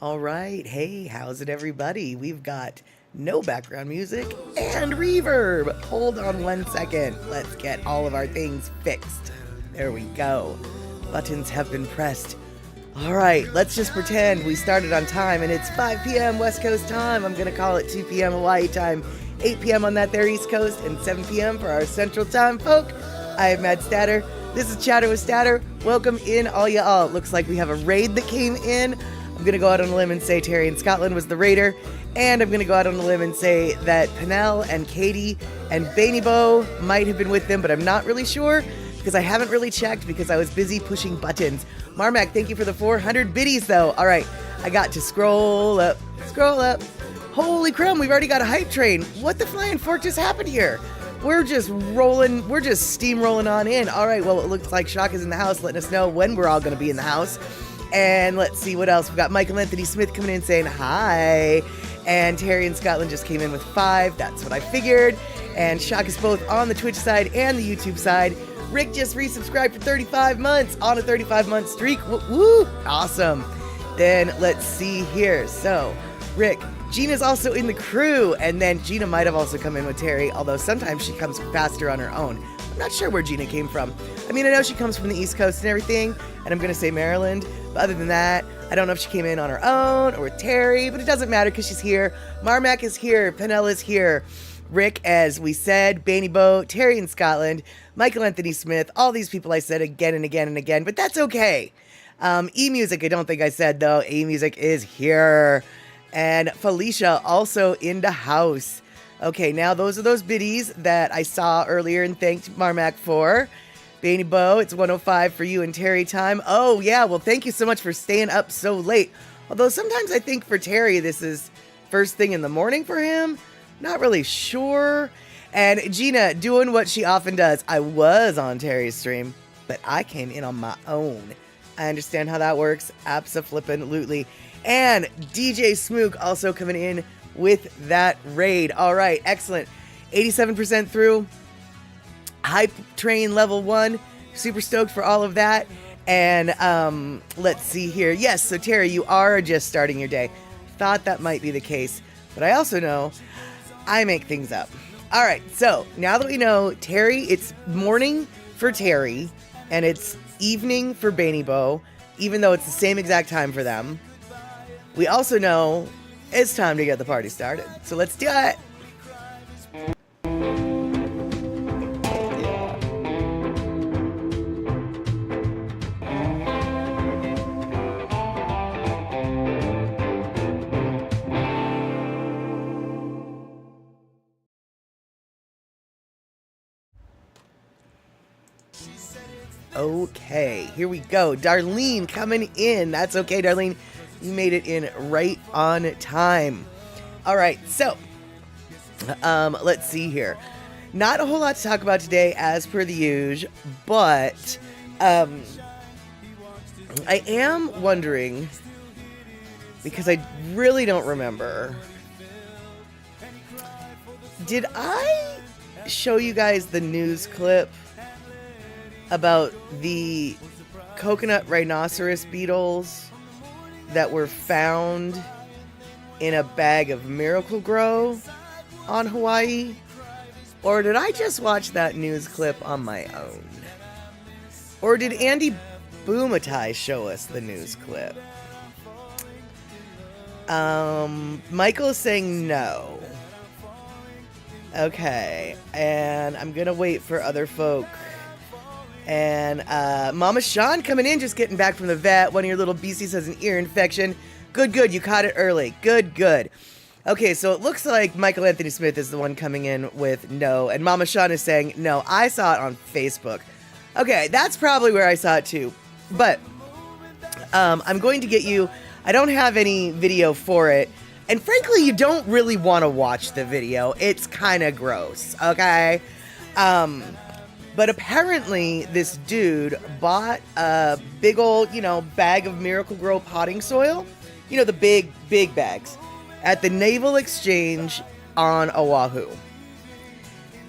All right. Hey, how's it, everybody? We've got no background music and reverb. Hold on 1 second. Let's get all of our things fixed. There we go. Buttons have been pressed. All right, let's just pretend we started on time and it's 5 p.m. West Coast time. I'm going to call it 2 p.m. Hawaii time, 8 p.m. on that there East Coast, and 7 p.m. for our Central Time folk. I am Matt Statter. This is Chatter with Statter. Welcome in, all y'all. Looks like we have a raid that came in. I'm going to go out on a limb and say Terry in Scotland was the raider. And I'm going to go out on a limb and say that Penel and Katie and Bainy Bo might have been with them, but I'm not really sure because I haven't really checked because I was busy pushing buttons. Marmac, thank you for the 400 biddies, though. All right, I got to scroll up. Holy crap, we've already got a hype train. What the flying fork just happened here? We're just steamrolling on in. All right, well, it looks like Shock is in the house, letting us know when we're all going to be in the house. And let's see what else. We've got Michael Anthony Smith coming in saying hi. And Terry in Scotland just came in with 5. That's what I figured. And Shock is both on the Twitch side and the YouTube side. Rick just resubscribed for 35 months on a 35-month streak. Woo! Awesome. Then let's see here. So, Rick, Gina's also in the crew. And then Gina might have also come in with Terry, although sometimes she comes faster on her own. I'm not sure where Gina came from. I mean, I know she comes from the East Coast and everything, and I'm going to say Maryland. But other than that, I don't know if she came in on her own or with Terry, but it doesn't matter because she's here. Marmac is here. Penel is here. Rick, as we said, Bainy Bo, Terry in Scotland, Michael Anthony Smith, all these people I said again and again and again, but that's okay. E-Music, I don't think I said, though. E-Music is here. And Felicia also in the house. Okay, now those are those biddies that I saw earlier and thanked Marmac for. Bainy Bo, it's 1:05 for you and Terry time. Oh, yeah, well, thank you so much for staying up so late. Although sometimes I think for Terry, this is first thing in the morning for him. Not really sure. And Gina doing what she often does. I was on Terry's stream, but I came in on my own. I understand how that works. Abso-flippin'-lutely. And DJ Smook also coming in with that raid. All right, excellent. 87% through. Hype train level 1. Super stoked for all of that. And let's see here. Yes, so Terry, you are just starting your day. Thought that might be the case. But I also know I make things up. All right, so now that we know Terry, it's morning for Terry, and it's evening for Bainy Bo, even though it's the same exact time for them. We also know it's time to get the party started. So let's do it. Okay, here we go. Darlene coming in. That's okay, Darlene. You made it in right on time. All right, so let's see here. Not a whole lot to talk about today, as per the usual, but I am wondering, because I really don't remember, did I show you guys the news clip about the coconut rhinoceros beetles that were found in a bag of Miracle Grow on Hawaii? Or did I just watch that news clip on my own? Or did Andy Boomatai show us the news clip? Michael is saying no. Okay, and I'm gonna wait for other folk. And Mama Sean coming in, just getting back from the vet. One of your little beasties has an ear infection. Good. You caught it early. Good. Okay, so it looks like Michael Anthony Smith is the one coming in with no. And Mama Sean is saying no. I saw it on Facebook. Okay, that's probably where I saw it too. But I'm going to get you. I don't have any video for it. And frankly, you don't really want to watch the video. It's kind of gross, okay? But apparently, this dude bought a big old, bag of Miracle Grow potting soil. The big bags. At the Naval Exchange on Oahu.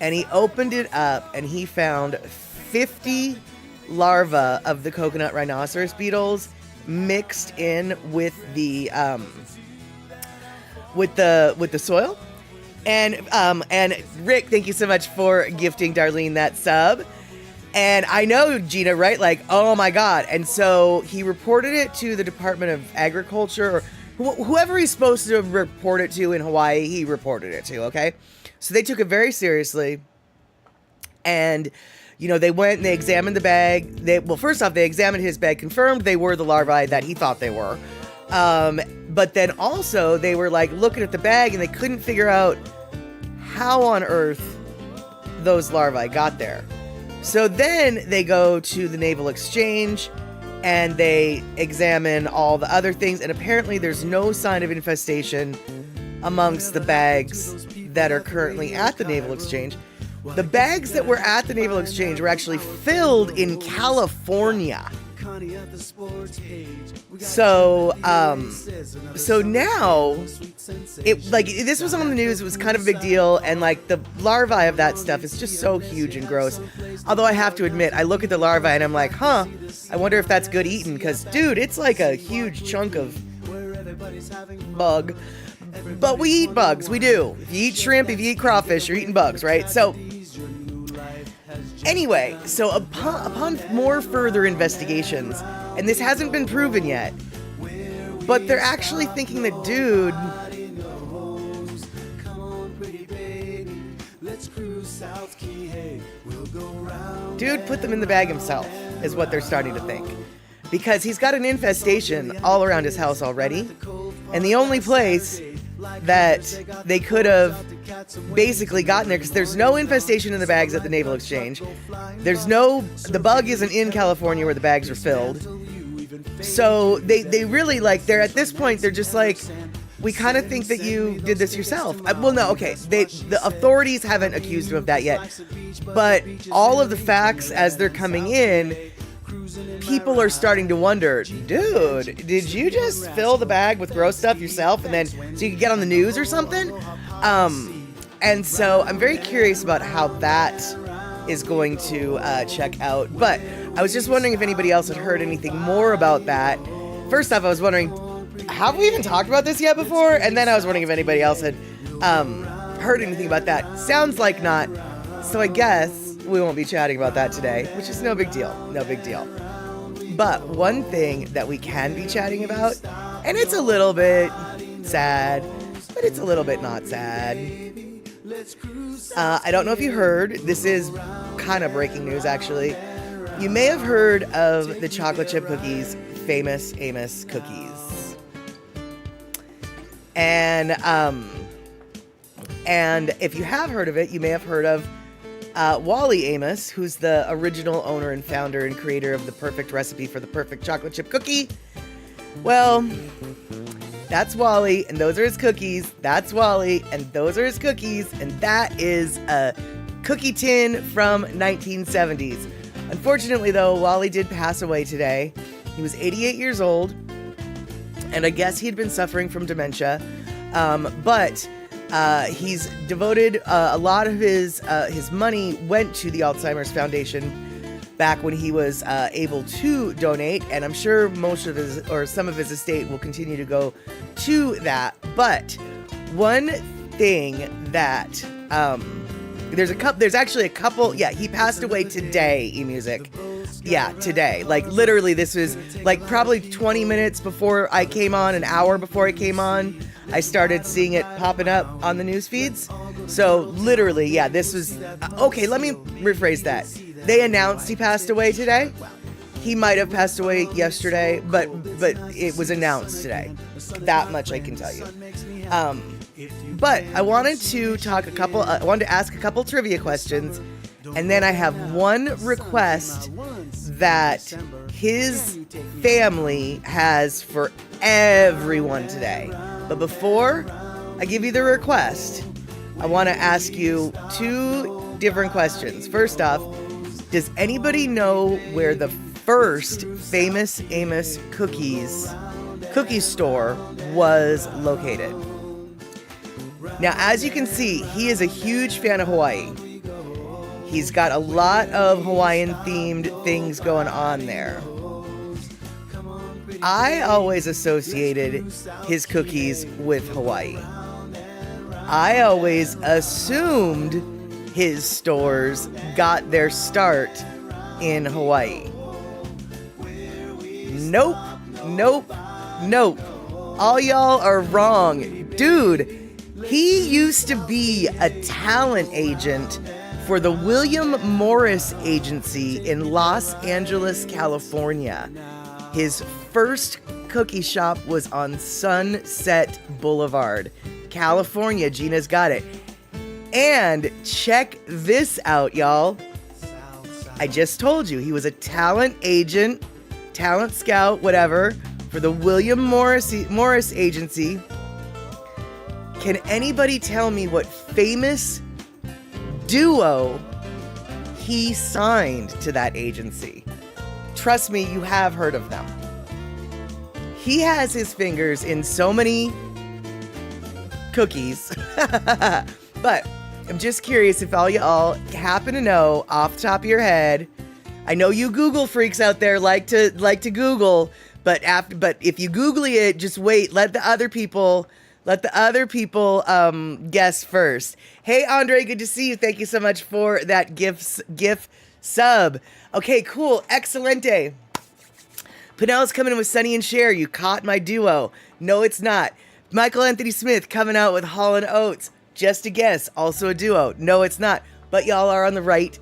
And he opened it up and he found 50 larvae of the coconut rhinoceros beetles mixed in with the soil. And Rick, thank you so much for gifting Darlene that sub. And I know, Gina, right? Like, oh my God. And so he reported it to the Department of Agriculture, or whoever he's supposed to report it to in Hawaii, he reported it to, okay? So they took it very seriously. And, you know, they went and they examined the bag. First off, they examined his bag, confirmed they were the larvae that he thought they were. But then also they were like looking at the bag and they couldn't figure out how on earth those larvae got there. So then they go to the Naval Exchange and they examine all the other things. And apparently there's no sign of infestation amongst the bags that are currently at the Naval Exchange. The bags that were at the Naval Exchange were actually filled in California. So now, this was on the news. It was kind of a big deal, and like the larvae of that stuff is just so huge and gross. Although I have to admit, I look at the larvae and I'm like, I wonder if that's good eating, because dude, it's like a huge chunk of bug. But we eat bugs, we do. If you eat shrimp, if you eat crawfish, you're eating bugs, right? So anyway, so upon more further investigations, and this hasn't been proven yet, but they're actually thinking that dude put them in the bag himself, is what they're starting to think. Because he's got an infestation all around his house already, and the only place that they could have basically gotten there, because there's no infestation in the bags at the Naval Exchange. The bug isn't in California where the bags are filled. So they really, like, they're at this point, they're just like, we kind of think that you did this yourself. The authorities haven't accused him of that yet. But all of the facts as they're coming in, people are starting to wonder, dude, did you just fill the bag with gross stuff yourself and then so you could get on the news or something? And so I'm very curious about how that is going to check out. But I was just wondering if anybody else had heard anything more about that. First off, I was wondering, have we even talked about this yet before? And then I was wondering if anybody else had heard anything about that. Sounds like not. So I guess we won't be chatting about that today, which is no big deal. No big deal. But one thing that we can be chatting about, and it's a little bit sad, but it's a little bit not sad. I don't know if you heard, this is kind of breaking news actually. You may have heard of the chocolate chip cookies, famous Amos cookies. And if you have heard of it, you may have heard of Wally Amos, who's the original owner and founder and creator of the perfect recipe for the perfect chocolate chip cookie. Well, that's Wally, and those are his cookies. That's Wally, and those are his cookies. And that is a cookie tin from 1970s. Unfortunately, though, Wally did pass away today. He was 88 years old, and I guess he'd been suffering from dementia. But he's devoted a lot of his money went to the Alzheimer's Foundation back when he was able to donate, and I'm sure most of his or some of his estate will continue to go to that. But one thing that there's actually a couple. Yeah, he passed away today. eMusic. Yeah, today. Like literally, this was like probably 20 minutes before I came on, an hour before I came on. I started seeing it popping up on the news feeds. So literally, yeah, this was okay. Let me rephrase that. They announced he passed away today. He might have passed away yesterday, but it was announced today. That much I can tell you. But I wanted to I wanted to ask a couple trivia questions, and then I have one request that his family has for everyone today. But before I give you the request, I want to ask you two different questions. First off, does anybody know where the first famous Amos cookie store was located? Now, as you can see, he is a huge fan of Hawaii. He's got a lot of Hawaiian-themed things going on there. I always associated his cookies with Hawaii. I always assumed his stores got their start in Hawaii. Nope, nope, nope. All y'all are wrong. Dude, he used to be a talent agent for the William Morris Agency in Los Angeles, California. His first cookie shop was on Sunset Boulevard, California. Gina's got it. And check this out, y'all. I just told you he was a talent agent, talent scout, whatever, for the William Morris Agency. Can anybody tell me what famous duo he signed to that agency? Trust me, you have heard of them. He has his fingers in so many cookies. But I'm just curious if all y'all happen to know off the top of your head. I know you Google freaks out there like to Google, but if you Googly it, just wait. Let the other people guess first. Hey, Andre, good to see you. Thank you so much for that GIF sub. Okay, cool. Excelente. Pinella's coming in with Sonny and Cher. You caught my duo. No, it's not. Michael Anthony Smith coming out with Hall & Oates. Just a guess. Also a duo. No, it's not. But y'all are on the right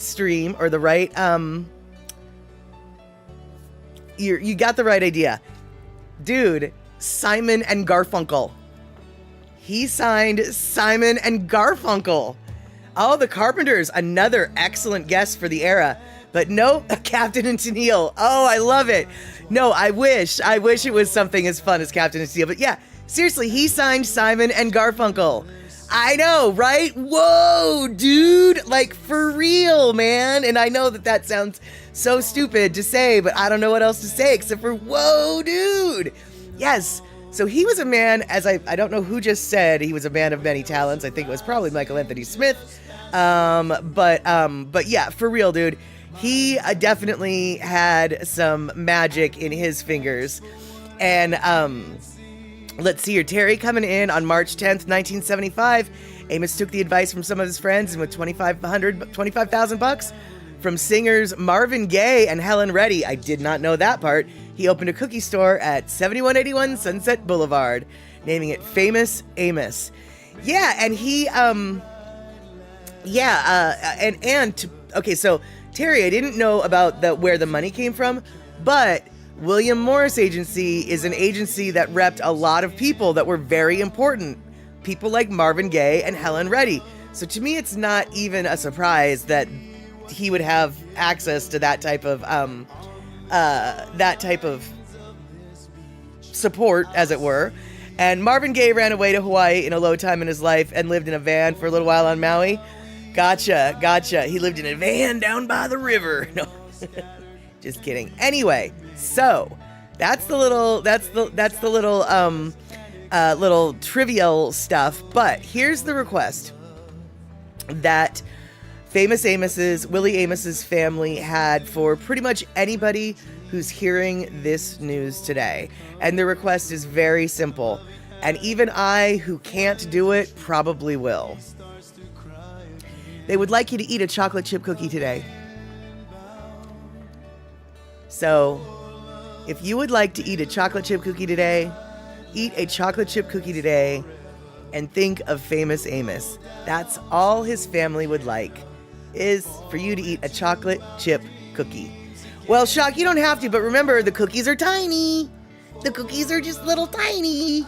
stream, or the right, you got the right idea. Dude, Simon and Garfunkel. He signed Simon and Garfunkel. Oh, the Carpenters, another excellent guest for the era. But no, Captain and Tennille. Oh, I love it. No, I wish it was something as fun as Captain and Tennille. But yeah, seriously, he signed Simon and Garfunkel. I know, right? Whoa, dude. Like, for real, man. And I know that sounds so stupid to say, but I don't know what else to say except for, whoa, dude. Yes. So he was a man, as I don't know who just said he was a man of many talents. I think it was probably Michael Anthony Smith. But yeah, for real, dude. He definitely had some magic in his fingers. And let's see here. Terry coming in on March 10th, 1975. Amos took the advice from some of his friends, and with $25,000 from singers Marvin Gaye and Helen Reddy, I did not know that part, he opened a cookie store at 7181 Sunset Boulevard, naming it Famous Amos. Yeah, and he, okay, so Terry, I didn't know about where the money came from, but William Morris Agency is an agency that repped a lot of people that were very important. People like Marvin Gaye and Helen Reddy. So to me, it's not even a surprise that he would have access to that type of support, as it were. And Marvin Gaye ran away to Hawaii in a low time in his life and lived in a van for a little while on Maui. Gotcha. He lived in a van down by the river. No, just kidding. Anyway, so that's the little little trivial stuff. But here's the request that Willie Amos's family had for pretty much anybody who's hearing this news today. And the request is very simple. And even I, who can't do it, probably will. They would like you to eat a chocolate chip cookie today. So, if you would like to eat a chocolate chip cookie today, eat a chocolate chip cookie today and think of Famous Amos. That's all his family would like, is for you to eat a chocolate chip cookie. Well, Shock, you don't have to, but remember, the cookies are tiny. The cookies are just little tiny.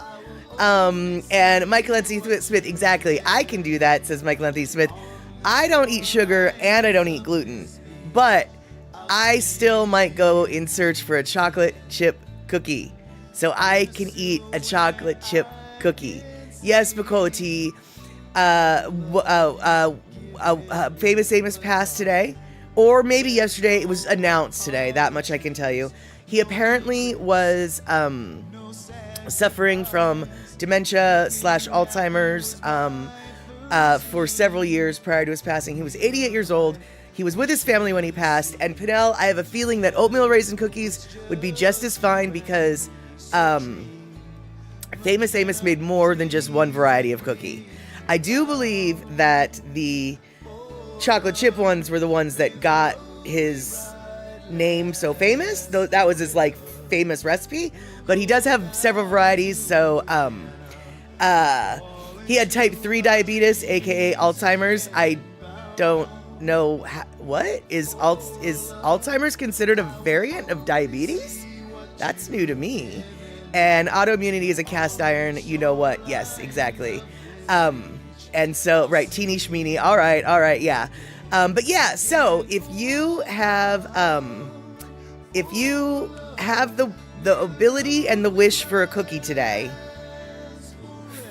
And Michael Anthony Smith, exactly. I can do that, says Michael Anthony Smith. I don't eat sugar and I don't eat gluten, but I still might go in search for a chocolate chip cookie so I can eat a chocolate chip cookie. Yes, Bacola T. Famous Amos passed today, or maybe yesterday. It was announced today. That much I can tell you. He apparently was suffering from dementia / Alzheimer's for several years prior to his passing. He was 88 years old. He was with his family when he passed. And Pinnell, I have a feeling that oatmeal raisin cookies would be just as fine because Famous Amos made more than just one variety of cookie. I do believe that the chocolate chip ones were the ones that got his name so famous. Though that was his like famous recipe. But he does have several varieties. So he had type 3 diabetes, aka Alzheimer's. I don't know what is Alzheimer's considered a variant of diabetes? That's new to me. And autoimmunity is a cast iron. You know what? Yes, exactly. And so, right, teeny schmeeny. All right, yeah. But yeah, so if you have the ability and the wish for a cookie today,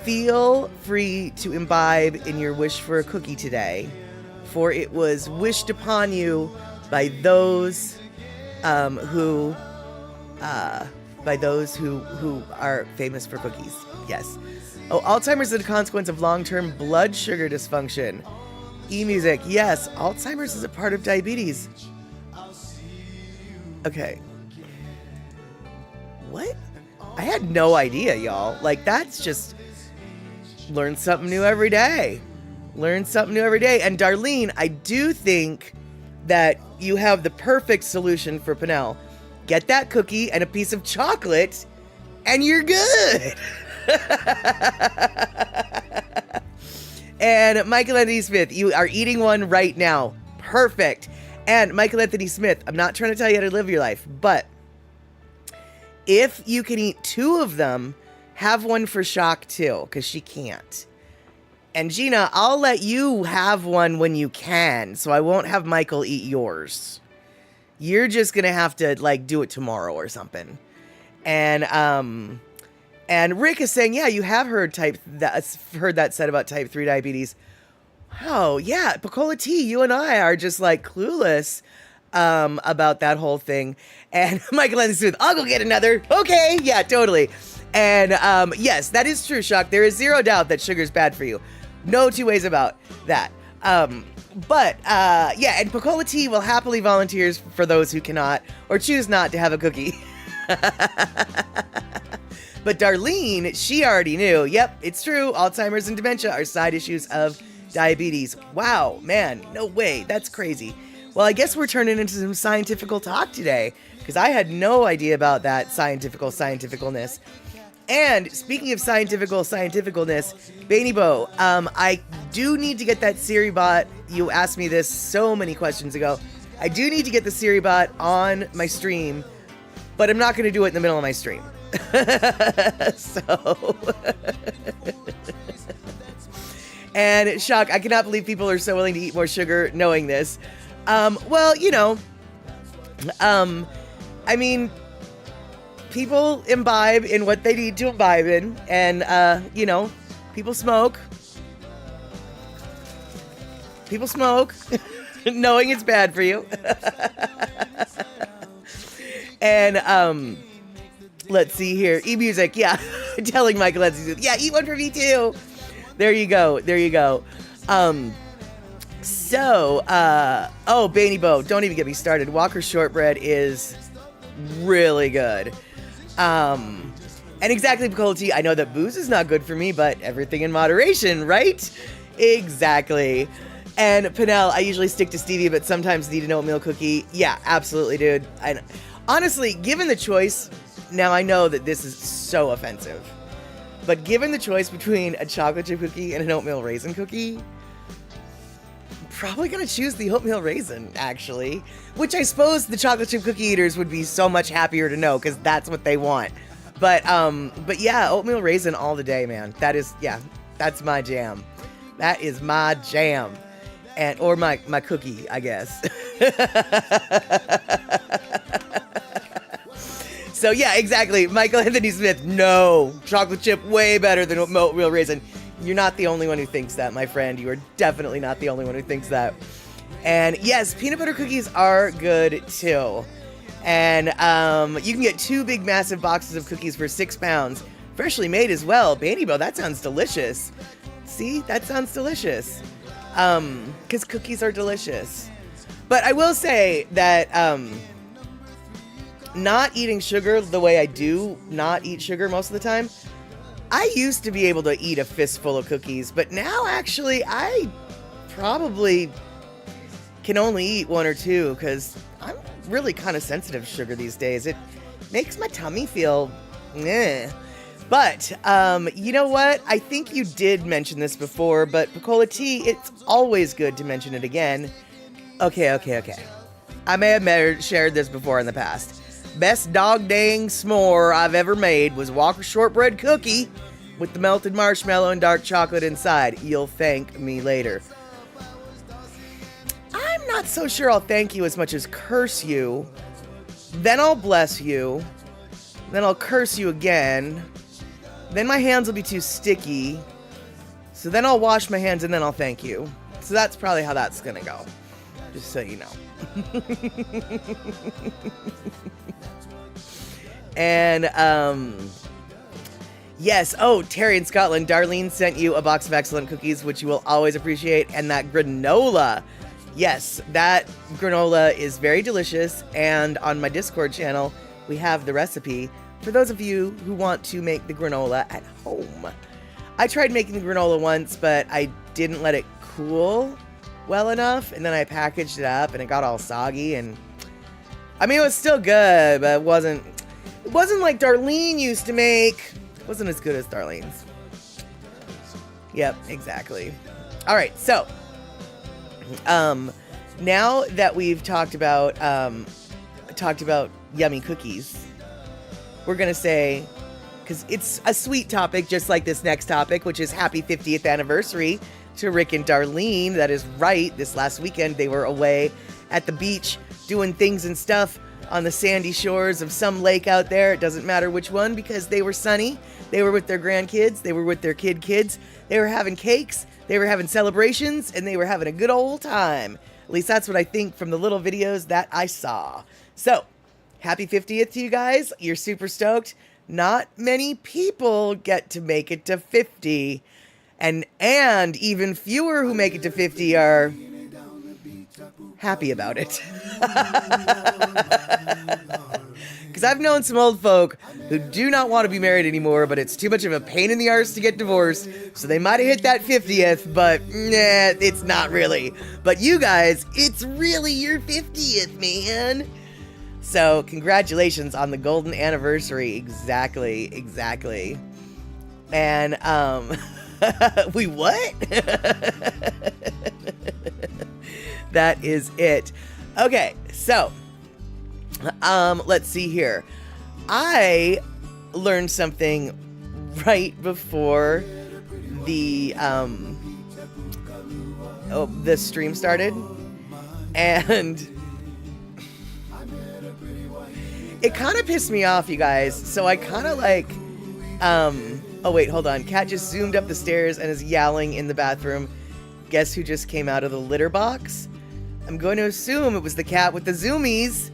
feel free to imbibe in your wish for a cookie today, for it was wished upon you by those who are famous for cookies. Yes. Oh, Alzheimer's is a consequence of long-term blood sugar dysfunction. E-music. Yes, Alzheimer's is a part of diabetes. Okay. What? I had no idea, y'all. Like, that's just... learn something new every day. Learn something new every day. And Darlene, I do think that you have the perfect solution for Pinnell. Get that cookie and a piece of chocolate, and you're good. And Michael Anthony Smith, you are eating one right now. Perfect. And Michael Anthony Smith, I'm not trying to tell you how to live your life, but if you can eat 2 of them, have one for Shock too, because she can't. And Gina, I'll let you have one when you can, so I won't have Michael eat yours. You're just gonna have to like do it tomorrow or something. And Rick is saying, yeah, you have heard that said about type 3 diabetes. Oh yeah, Picola T, you and I are just like clueless about that whole thing. And Michael Anthony Smith, I'll go get another. Okay, yeah, totally. And yes, that is true, Shock. There is zero doubt that sugar is bad for you. No two ways about that. But yeah, and Picola T will happily volunteer for those who cannot or choose not to have a cookie. But Darlene, she already knew. Yep, it's true. Alzheimer's and dementia are side issues of diabetes. Wow, man, no way. That's crazy. Well, I guess we're turning into some scientifical talk today, because I had no idea about that scientificalness. And speaking of scientificalness, Bainy Bo, I do need to get that Siri bot. You asked me this so many questions ago. I do need to get the Siri bot on my stream, but I'm not going to do it in the middle of my stream. So, and Shock, I cannot believe people are so willing to eat more sugar knowing this. Well, you know, I mean, people imbibe in what they need to imbibe in, and, you know, people smoke knowing it's bad for you. And, let's see here. E-music, yeah. Telling Michael, yeah, eat one for me too. There you go. So, oh, Bainy Bo, don't even get me started. Walker's shortbread is really good. And exactly, Picola T, I know that booze is not good for me, but everything in moderation, right? Exactly. And Pinnell, I usually stick to stevia, but sometimes need an oatmeal cookie. Yeah, absolutely, dude. Honestly, given the choice, now I know that this is so offensive, but given the choice between a chocolate chip cookie and an oatmeal raisin cookie, I'm probably gonna choose the oatmeal raisin, actually. Which I suppose the chocolate chip cookie eaters would be so much happier to know, because that's what they want. But yeah, oatmeal raisin all the day, man. That is, yeah, that's my jam. That is my jam. Or my cookie, I guess. So yeah, exactly. Michael Anthony Smith, no. Chocolate chip, way better than oatmeal raisin. You're not the only one who thinks that, my friend. You are definitely not the only one who thinks that. And yes, peanut butter cookies are good too. And you can get 2 big massive boxes of cookies for £6. Freshly made as well. Bainy Bo, that sounds delicious. See, that sounds delicious. Because cookies are delicious. But I will say that not eating sugar the way I do not eat sugar most of the time, I used to be able to eat a fistful of cookies, but now actually I probably can only eat one or two because I'm really kind of sensitive to sugar these days. It makes my tummy feel meh. But you know what? I think you did mention this before, but Picola tea, it's always good to mention it again. Okay. I may have shared this before in the past. Best dog dang s'more I've ever made was Walker shortbread cookie with the melted marshmallow and dark chocolate inside. You'll thank me later. I'm not so sure I'll thank you as much as curse you. Then I'll bless you. Then I'll curse you again. Then my hands will be too sticky. So then I'll wash my hands and then I'll thank you. So that's probably how that's gonna go. Just so you know. And yes, oh, Terry in Scotland, Darlene sent you a box of excellent cookies, which you will always appreciate, and that granola. Yes, that granola is very delicious, and on my Discord channel we have the recipe for those of you who want to make the granola at home. I tried making the granola once, but I didn't let it cool well enough, and then I packaged it up and it got all soggy, and I mean it was still good, but it wasn't like Darlene used to make. It wasn't as good as Darlene's. Yep, exactly. All right, so now that we've talked about yummy cookies, we're gonna say, because it's a sweet topic just like this next topic, which is happy 50th anniversary to Rick and Darlene. That is right. This last weekend they were away at the beach doing things and stuff on the sandy shores of some lake out there. It doesn't matter which one because they were sunny. They were with their grandkids. They were with their kids. They were having cakes. They were having celebrations, and they were having a good old time. At least that's what I think from the little videos that I saw. So, happy 50th to you guys. You're super stoked. Not many people get to make it to 50. And even fewer who make it to 50 are happy about it. Because I've known some old folk who do not want to be married anymore, but it's too much of a pain in the arse to get divorced, so they might have hit that 50th, but nah, it's not really. But you guys, it's really your 50th, man. So congratulations on the golden anniversary. Exactly. And we what? That is it. Okay, so let's see here. I learned something right before the stream started, and it kind of pissed me off, you guys. So I kind of like oh wait, hold on. Cat just zoomed up the stairs and is yowling in the bathroom. Guess who just came out of the litter box? I'm going to assume it was the cat with the zoomies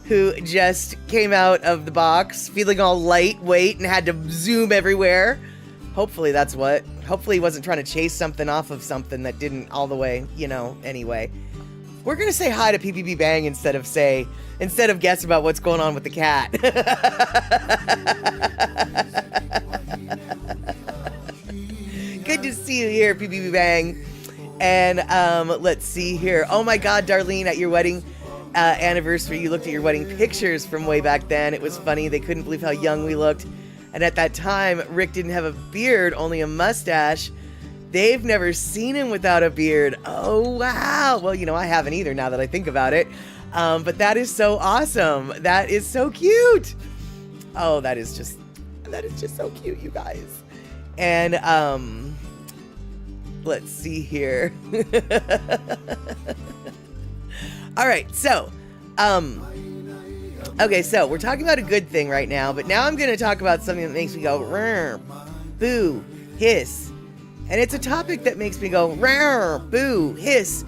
who just came out of the box feeling all lightweight and had to zoom everywhere. Hopefully that's what. Hopefully he wasn't trying to chase something off of something that didn't all the way, anyway. We're going to say hi to PPP Bang instead of guess about what's going on with the cat. Good to see you here, PPP Bang. And let's see here. Oh my God, Darlene, at your wedding anniversary, you looked at your wedding pictures from way back then. It was funny. They couldn't believe how young we looked. And at that time, Rick didn't have a beard, only a mustache. They've never seen him without a beard. Oh, wow. Well, I haven't either now that I think about it. But that is so awesome. That is so cute. Oh, that is just so cute, you guys. And let's see here. All right, so okay, so we're talking about a good thing right now, but now I'm going to talk about something that makes me go rrr, boo, hiss. And it's a topic that makes me go rrr, boo, hiss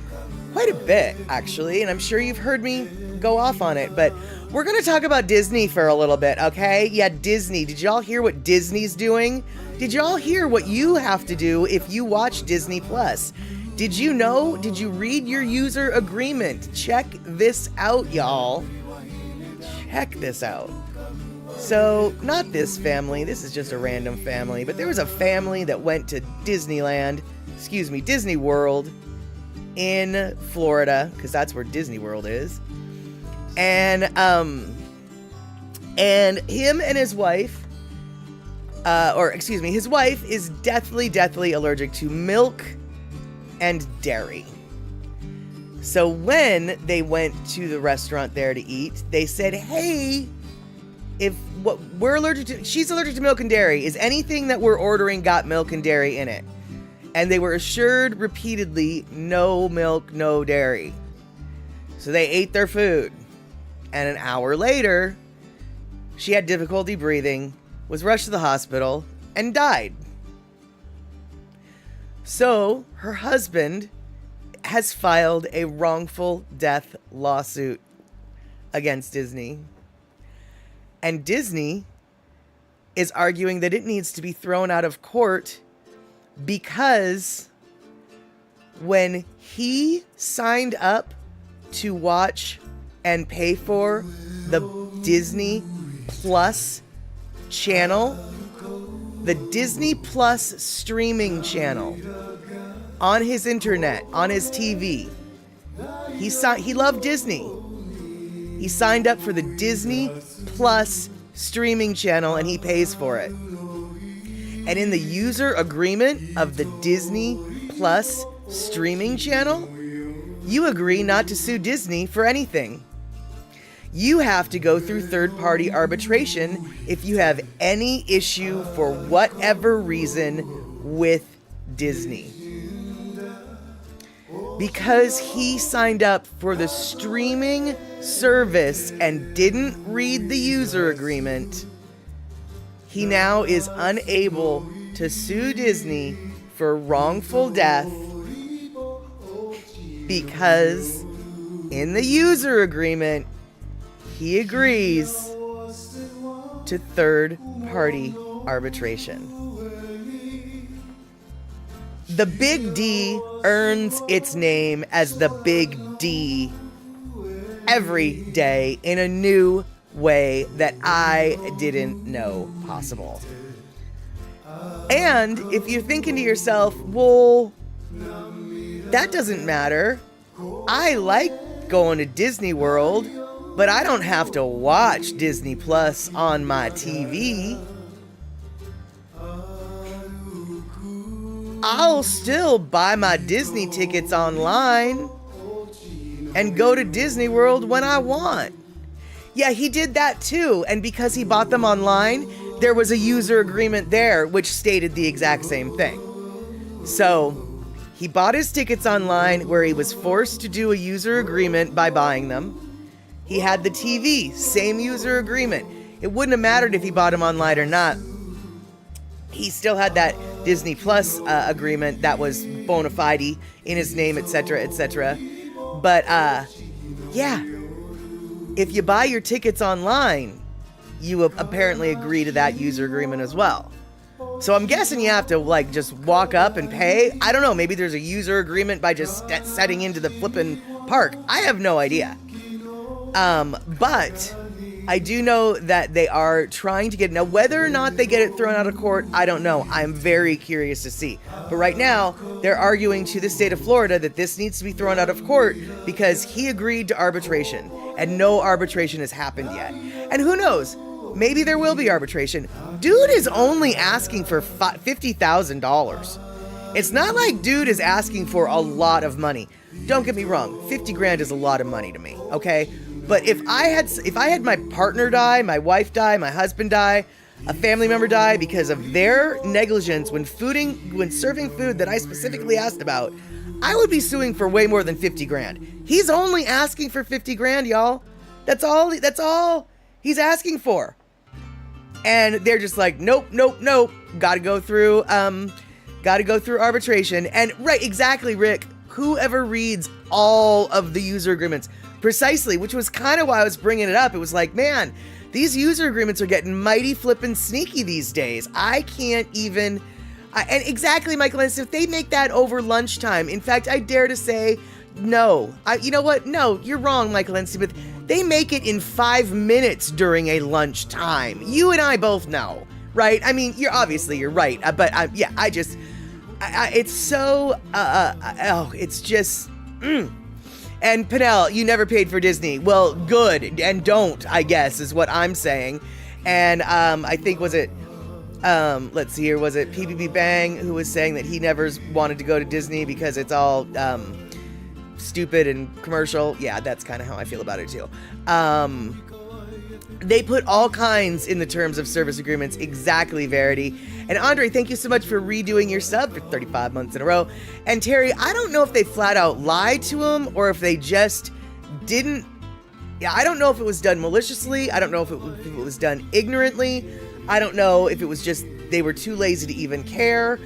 quite a bit, actually, and I'm sure you've heard me go off on it, but we're going to talk about Disney for a little bit, okay? Yeah, Disney. Did y'all hear what Disney's doing? Did y'all hear what you have to do if you watch Disney Plus? Did you know? Did you read your user agreement? Check this out, y'all. Check this out. So, not this family. This is just a random family. But there was a family that went to Disney World in Florida, because that's where Disney World is. And him and his wife, his wife is deathly allergic to milk and dairy. So when they went to the restaurant there to eat, they said, hey, she's allergic to milk and dairy. Is anything that we're ordering got milk and dairy in it? And they were assured repeatedly, no milk, no dairy. So they ate their food. And an hour later, she had difficulty breathing, was rushed to the hospital, and died. So her husband has filed a wrongful death lawsuit against Disney. And Disney is arguing that it needs to be thrown out of court because when he signed up to watch and pay for the Disney Plus channel, the Disney Plus streaming channel on his internet, on his TV, he loved Disney. He signed up for the Disney Plus streaming channel and he pays for it. And in the user agreement of the Disney Plus streaming channel, you agree not to sue Disney for anything. You have to go through third-party arbitration if you have any issue for whatever reason with Disney. Because he signed up for the streaming service and didn't read the user agreement, he now is unable to sue Disney for wrongful death because in the user agreement, he agrees to third-party arbitration. The Big D earns its name as the Big D every day in a new way that I didn't know possible. And if you're thinking to yourself, well, that doesn't matter. I like going to Disney World, but I don't have to watch Disney Plus on my TV. I'll still buy my Disney tickets online and go to Disney World when I want. Yeah, he did that too. And because he bought them online, there was a user agreement there which stated the exact same thing. So he bought his tickets online where he was forced to do a user agreement by buying them. He had the TV, same user agreement. It wouldn't have mattered if he bought them online or not. He still had that Disney Plus agreement that was bona fide in his name, etc., etc. But yeah, if you buy your tickets online, you apparently agree to that user agreement as well. So I'm guessing you have to just walk up and pay. I don't know, maybe there's a user agreement by just setting into the flippin' park. I have no idea. But I do know that they are trying to get, now whether or not they get it thrown out of court, I don't know. I'm very curious to see. But right now, they're arguing to the state of Florida that this needs to be thrown out of court because he agreed to arbitration and no arbitration has happened yet. And who knows? Maybe there will be arbitration. Dude is only asking for $50,000. It's not like dude is asking for a lot of money. Don't get me wrong, 50 grand is a lot of money to me, okay? But if I had my partner die, my wife die, my husband die, a family member die because of their negligence when serving food that I specifically asked about, I would be suing for way more than 50 grand. He's only asking for 50 grand, y'all. That's all he's asking for. And they're just like, nope. Gotta go through arbitration. And right, exactly, Rick. Whoever reads all of the user agreements, precisely, which was kind of why I was bringing it up. It was like, man, these user agreements are getting mighty flippin' sneaky these days. I can't even And exactly, Michael, if they make that over lunchtime, in fact, I dare to say, no. You know what? No, you're wrong, Michael and Smith. They make it in 5 minutes during a lunchtime. You and I both know, right? I mean, you're right. But it's so, it's just, And Pinnell, you never paid for Disney. Well, good, and don't, I guess, is what I'm saying. And I think, let's see here, was it PBB Bang who was saying that he never wanted to go to Disney because it's all stupid and commercial? Yeah, that's kind of how I feel about it too. They put all kinds in the terms of service agreements. Exactly, Verity. And Andre, thank you so much for redoing your sub for 35 months in a row. And Terry, I don't know if they flat out lied to him or if they just didn't. Yeah, I don't know if it was done maliciously. I don't know if it was done ignorantly. I don't know if it was just they were too lazy to even care.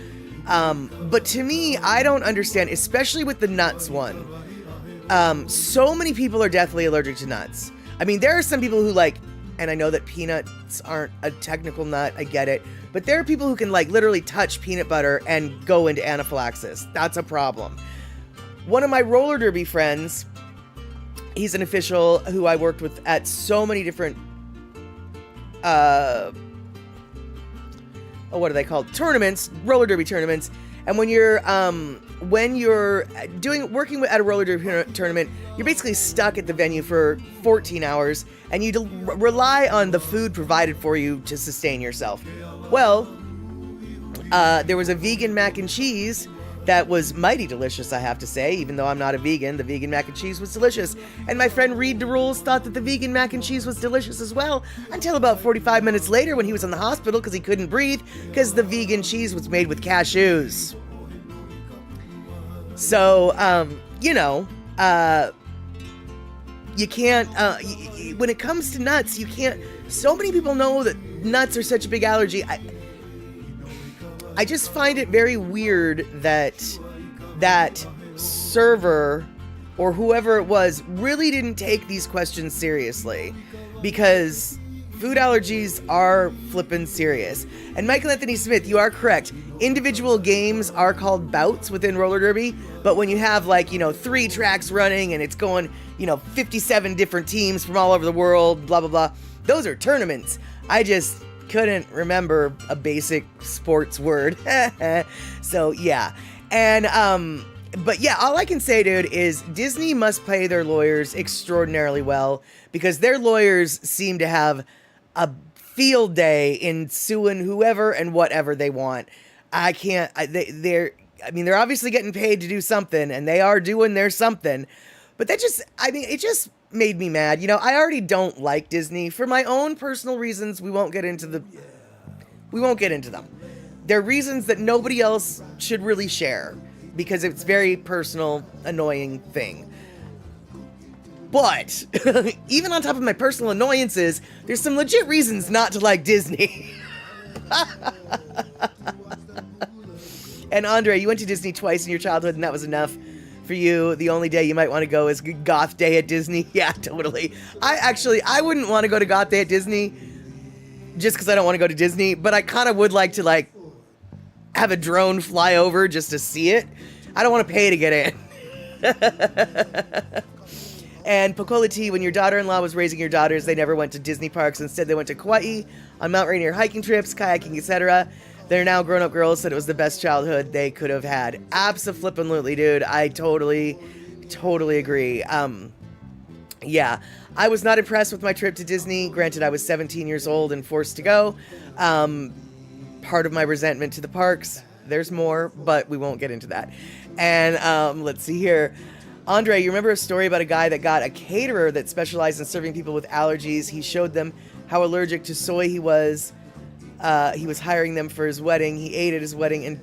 But to me, I don't understand, especially with the nuts one. So many people are deathly allergic to nuts. I mean, there are some people who and I know that peanuts aren't a technical nut, I get it, but there are people who can literally touch peanut butter and go into anaphylaxis. That's a problem. One of my roller derby friends, he's an official who I worked with at so many different, what are they called? Tournaments, roller derby tournaments. And when you're working at a roller derby tournament, you're basically stuck at the venue for 14 hours, and you rely on the food provided for you to sustain yourself. Well, there was a vegan mac and cheese that was mighty delicious, I have to say. Even though I'm not a vegan, the vegan mac and cheese was delicious. And my friend Reed DeRules thought that the vegan mac and cheese was delicious as well, until about 45 minutes later when he was in the hospital because he couldn't breathe because the vegan cheese was made with cashews. So, you can't, when it comes to nuts, you can't, so many people know that nuts are such a big allergy. I just find it very weird that that server or whoever it was really didn't take these questions seriously, because food allergies are flippin' serious. And Michael Anthony Smith, you are correct. Individual games are called bouts within roller derby, but when you have 3 tracks running and it's going, 57 different teams from all over the world, blah, blah, blah, those are tournaments. I just couldn't remember a basic sports word. So, yeah. And, but yeah, all I can say, dude, is Disney must pay their lawyers extraordinarily well, because their lawyers seem to have a field day in suing whoever and whatever they want. They're obviously getting paid to do something, and they are doing their something, but it just made me mad. I already don't like Disney for my own personal reasons. We won't get into them. They're reasons that nobody else should really share, because it's very personal, annoying thing. But even on top of my personal annoyances, there's some legit reasons not to like Disney. And Andre, you went to Disney twice in your childhood, and that was enough for you. The only day you might want to go is Goth Day at Disney. Yeah, totally. I wouldn't want to go to Goth Day at Disney just because I don't want to go to Disney, but I kind of would like to have a drone fly over just to see it. I don't want to pay to get in. And Pocola T, when your daughter-in-law was raising your daughters, they never went to Disney parks. Instead, they went to Kauai on Mount Rainier hiking trips, kayaking, etc. They're now grown-up girls, said it was the best childhood they could have had. Abso-flippin'-lutely, dude. I totally agree. Yeah, I was not impressed with my trip to Disney. Granted, I was 17 years old and forced to go. Part of my resentment to the parks. There's more, but we won't get into that. And let's see here. Andre, you remember a story about a guy that got a caterer that specialized in serving people with allergies? He showed them how allergic to soy he was. He was hiring them for his wedding. He ate at his wedding and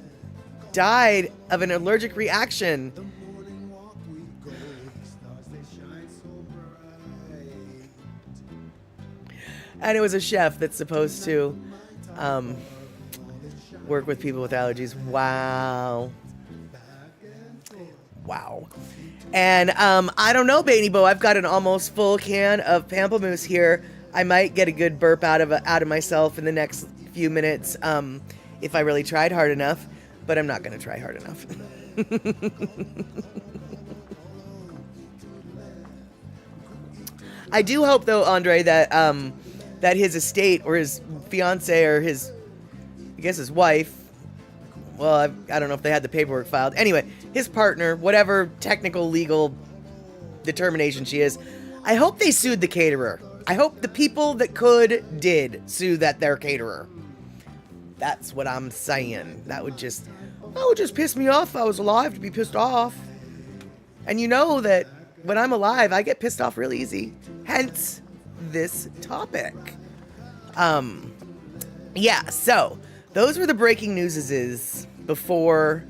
died of an allergic reaction. And it was a chef that's supposed to work with people with allergies. Wow. And I don't know, Baby Bo. I've got an almost full can of pamplemousse here. I might get a good burp out of myself in the next few minutes if I really tried hard enough. but I'm not going to try hard enough. I do hope, though, Andre, that that his estate or his fiance or his wife, well, I don't know if they had the paperwork filed. Anyway, his partner, whatever technical legal determination she is, I hope they sued the caterer. I hope the people that did sue their caterer. That's what I'm saying. That would just piss me off if I was alive to be pissed off. And you know that when I'm alive, I get pissed off really easy. Hence this topic. Yeah, so those were the breaking newses before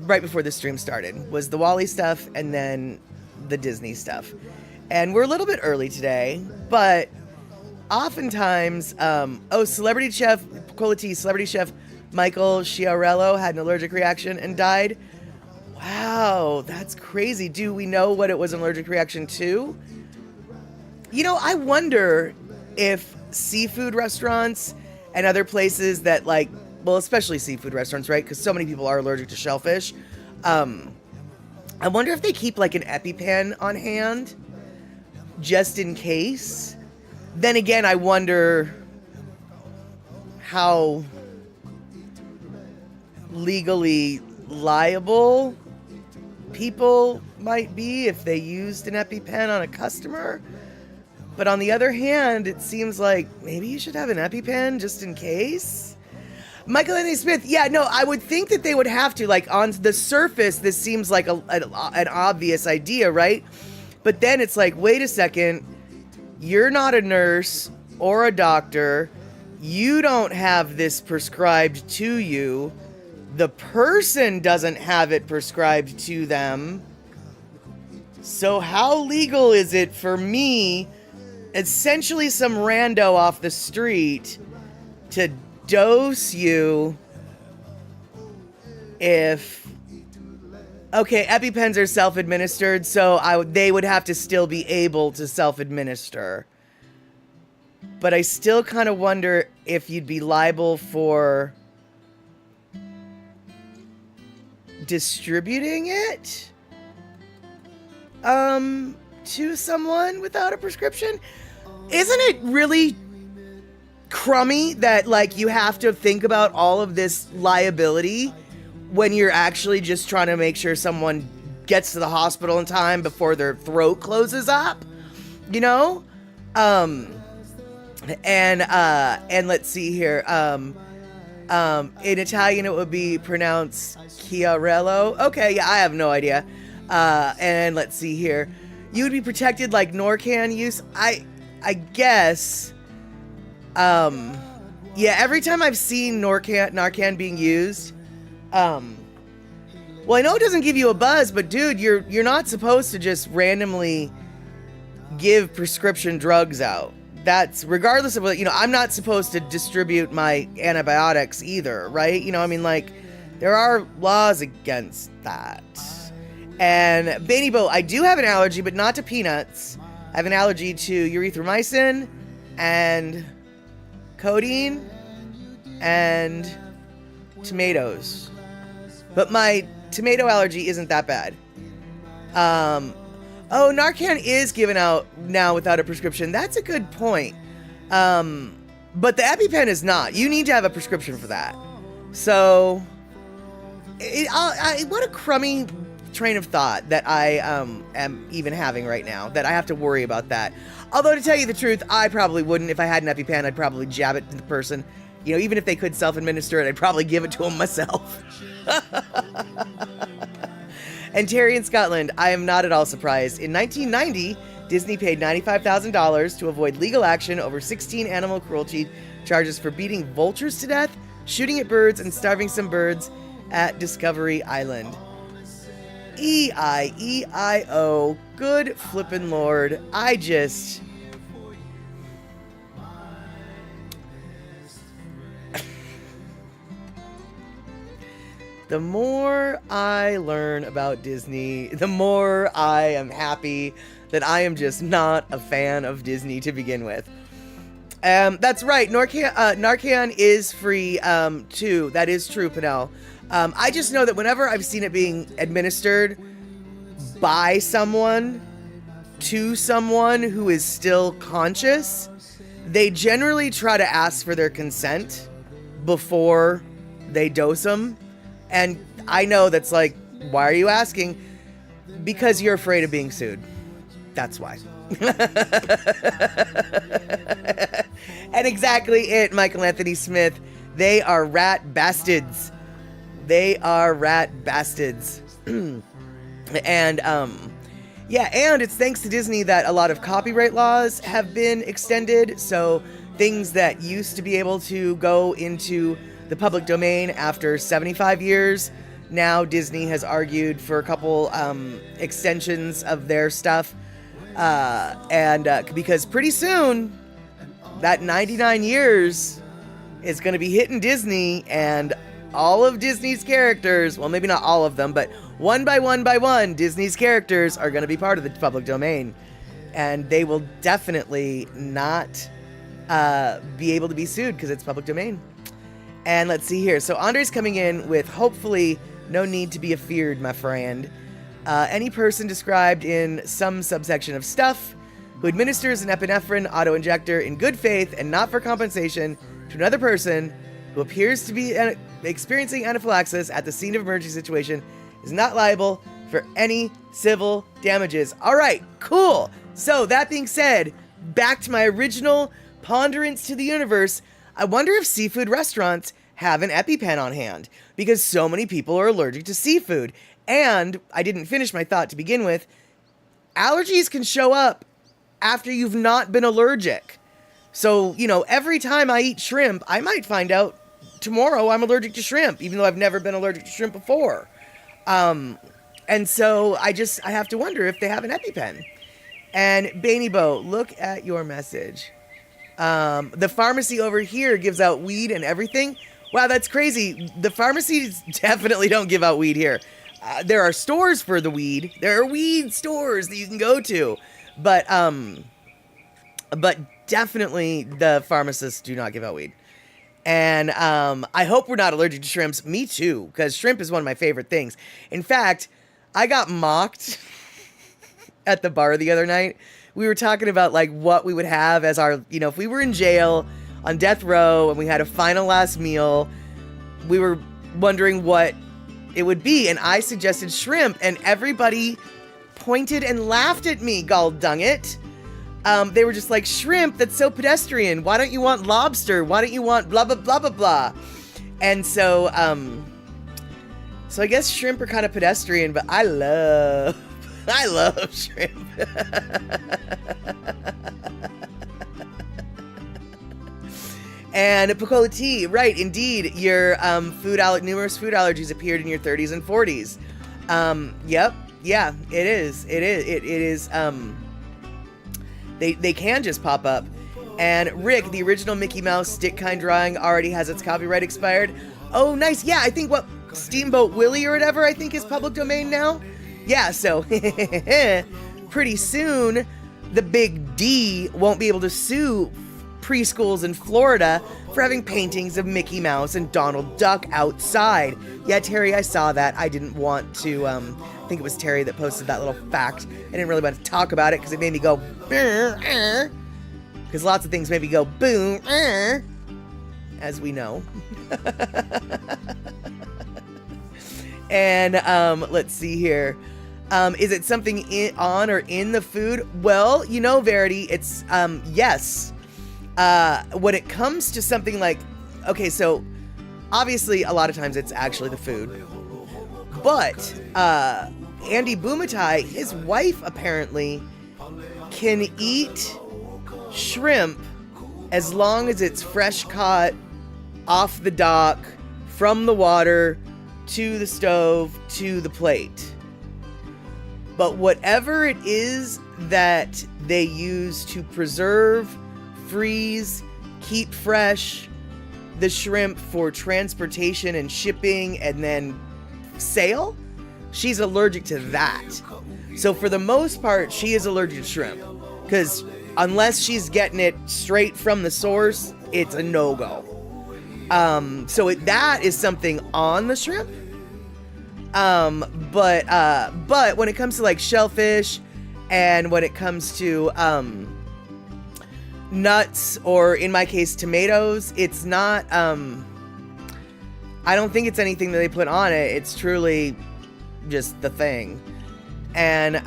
right before the stream started was the Wally stuff and then the Disney stuff. And we're a little bit early today, but oftentimes, celebrity chef Michael Sciarello had an allergic reaction and died. Wow, that's crazy. Do we know what it was an allergic reaction to? You know, I wonder if seafood restaurants and other places that especially seafood restaurants, right? Because so many people are allergic to shellfish. I wonder if they keep an EpiPen on hand just in case. Then again, I wonder how legally liable people might be if they used an EpiPen on a customer. But on the other hand, it seems like maybe you should have an EpiPen just in case. Michael Anthony Smith, yeah, no, I would think that they would have to. On the surface, this seems like an obvious idea, right? But then it's wait a second, you're not a nurse or a doctor. You don't have this prescribed to you. The person doesn't have it prescribed to them. So how legal is it for me, essentially some rando off the street, to dose you if... Okay, EpiPens are self-administered, so they would have to still be able to self-administer. But I still kind of wonder if you'd be liable for distributing it to someone without a prescription. Isn't it really crummy that you have to think about all of this liability when you're actually just trying to make sure someone gets to the hospital in time before their throat closes up, you know? And let's see here. In Italian, it would be pronounced Chiarello. Okay, yeah, I have no idea. And let's see here. You would be protected like Narcan use. I guess. Yeah, every time I've seen Narcan being used, well, I know it doesn't give you a buzz, but dude, you're not supposed to just randomly give prescription drugs out. That's regardless of what, I'm not supposed to distribute my antibiotics either, right? There are laws against that. And Baby Bo, I do have an allergy, but not to peanuts. I have an allergy to erythromycin and codeine and tomatoes. But my tomato allergy isn't that bad. Narcan is given out now without a prescription. That's a good point. But the EpiPen is not. You need to have a prescription for that. So, what a crummy train of thought that I am even having right now, that I have to worry about that. Although, to tell you the truth, I probably wouldn't. If I had an EpiPen, I'd probably jab it to the person. Even if they could self-administer it, I'd probably give it to them myself. And Terry in Scotland, I am not at all surprised. In 1990, Disney paid $95,000 to avoid legal action over 16 animal cruelty charges for beating vultures to death, shooting at birds, and starving some birds at Discovery Island. E-I-E-I-O. Good flippin' Lord. The more I learn about Disney, the more I am happy that I am just not a fan of Disney to begin with. That's right. Narcan is free, too. That is true, Pinnell. I just know that whenever I've seen it being administered by someone to someone who is still conscious, they generally try to ask for their consent before they dose them. And I know that's like, why are you asking? Because you're afraid of being sued. That's why. And exactly it, Michael Anthony Smith. They are rat bastards. They are rat bastards. And, yeah, and it's thanks to Disney that a lot of copyright laws have been extended. So things that used to be able to go into the public domain after 75 years, now Disney has argued for a couple extensions of their stuff. Because pretty soon, that 99 years is going to be hitting Disney, and all of Disney's characters, well, maybe not all of them, but one by one, Disney's characters are going to be part of the public domain. And they will definitely not be able to be sued because it's public domain. And let's see here. So Andre's coming in with hopefully no need to be afeared, my friend. Any person described in some subsection of stuff who administers an epinephrine auto-injector in good faith and not for compensation to another person who appears to be experiencing anaphylaxis at the scene of emergency situation is not liable for any civil damages. All right, cool. So that being said, back to my original ponderance to the universe, I wonder if seafood restaurants have an EpiPen on hand because so many people are allergic to seafood. And I didn't finish my thought to begin with. Allergies can show up after you've not been allergic. So, every time I eat shrimp, I might find out tomorrow I'm allergic to shrimp, even though I've never been allergic to shrimp before. And so I have to wonder if they have an EpiPen. And Bainy Bo, look at your message. The pharmacy over here gives out weed and everything. Wow, that's crazy. The pharmacies definitely don't give out weed here. There are stores for the weed. There are weed stores that you can go to. But definitely the pharmacists do not give out weed. And I hope we're not allergic to shrimps. Me too, because shrimp is one of my favorite things. In fact, I got mocked at the bar the other night. We were talking about like what we would have as our, if we were in jail on death row and we had a final last meal, we were wondering what it would be. And I suggested shrimp, and everybody pointed and laughed at me, gall dung it. They were just like, shrimp, that's so pedestrian. Why don't you want lobster? Why don't you want blah, blah, blah, blah, blah? And so I guess shrimp are kind of pedestrian, but I love shrimp. And Picola Tea, right, indeed, your numerous food allergies appeared in your 30s and 40s. Yep, yeah, it is. They can just pop up. And Rick, the original Mickey Mouse stick kind drawing already has its copyright expired. Oh, nice. Yeah, I think Steamboat Willie or whatever, I think is public domain now. Yeah, so pretty soon the Big D won't be able to sue preschools in Florida for having paintings of Mickey Mouse and Donald Duck outside. Yeah, Terry, I saw that. I didn't want to, I think it was Terry that posted that little fact. I didn't really want to talk about it because it made me go, because lots of things made me go, boom, as we know. And let's see here. Is it something on or in the food? Well, Verity, it's yes. When it comes to something like, okay, so obviously a lot of times it's actually the food, but Andy Bumatai, his wife apparently can eat shrimp as long as it's fresh caught off the dock, from the water to the stove to the plate. But whatever it is that they use to preserve, freeze, keep fresh the shrimp for transportation and shipping and then sale, she's allergic to that. So for the most part, she is allergic to shrimp because unless she's getting it straight from the source, it's a no-go. So that is something on the shrimp. But when it comes to like shellfish, and when it comes to nuts, or in my case tomatoes, it's not. I don't think it's anything that they put on it. It's truly just the thing. And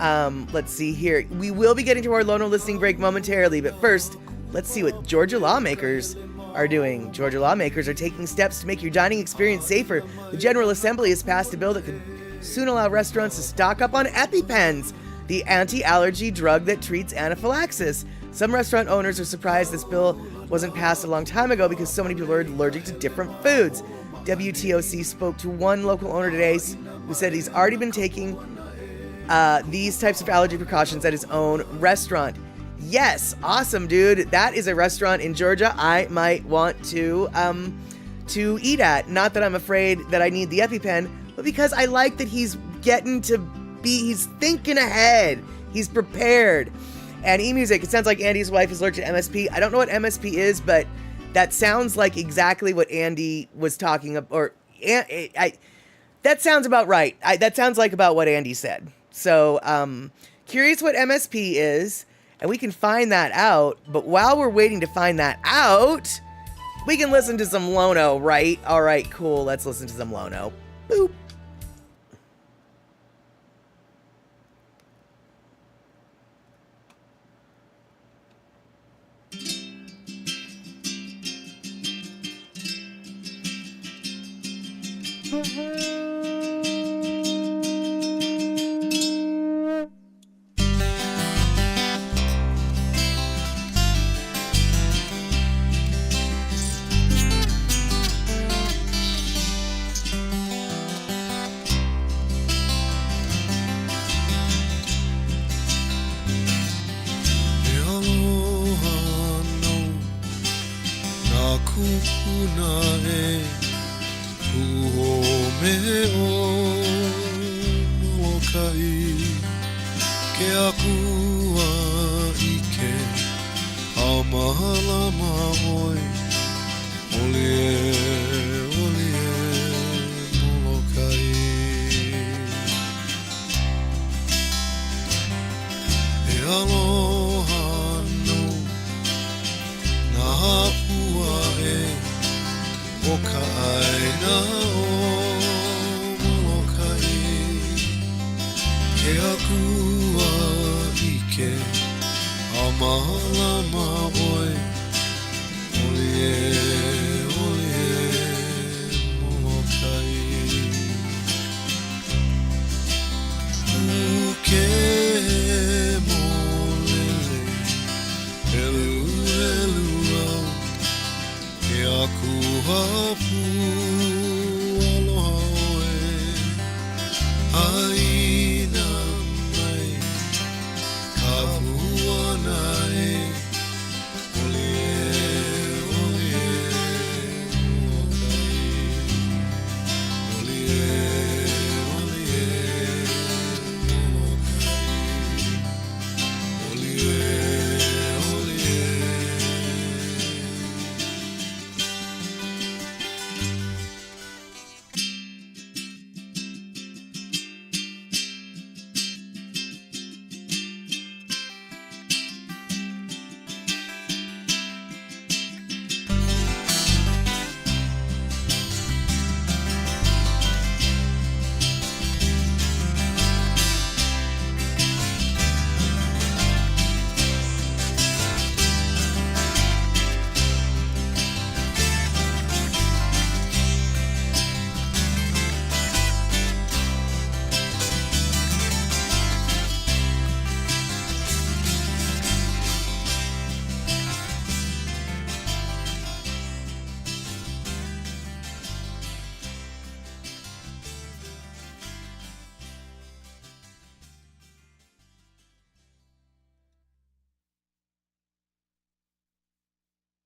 let's see here. We will be getting to our Lono listening break momentarily, but first, let's see what Georgia lawmakers are doing. Georgia lawmakers are taking steps to make your dining experience safer. The General Assembly has passed a bill that could soon allow restaurants to stock up on EpiPens, the anti-allergy drug that treats anaphylaxis. Some restaurant owners are surprised this bill wasn't passed a long time ago because so many people are allergic to different foods. WTOC spoke to one local owner today who said he's already been taking these types of allergy precautions at his own restaurant. Yes, awesome, dude. That is a restaurant in Georgia I might want to eat at. Not that I'm afraid that I need the EpiPen, but because I like that he's he's thinking ahead. He's prepared. And eMusic, it sounds like Andy's wife is allergic to MSP. I don't know what MSP is, but that sounds like exactly what Andy was talking about. That sounds about right. That sounds like about what Andy said. So, curious what MSP is, and we can find that out. But while we're waiting to find that out, we can listen to some Lono, right? All right, cool. Let's listen to some Lono. Boop.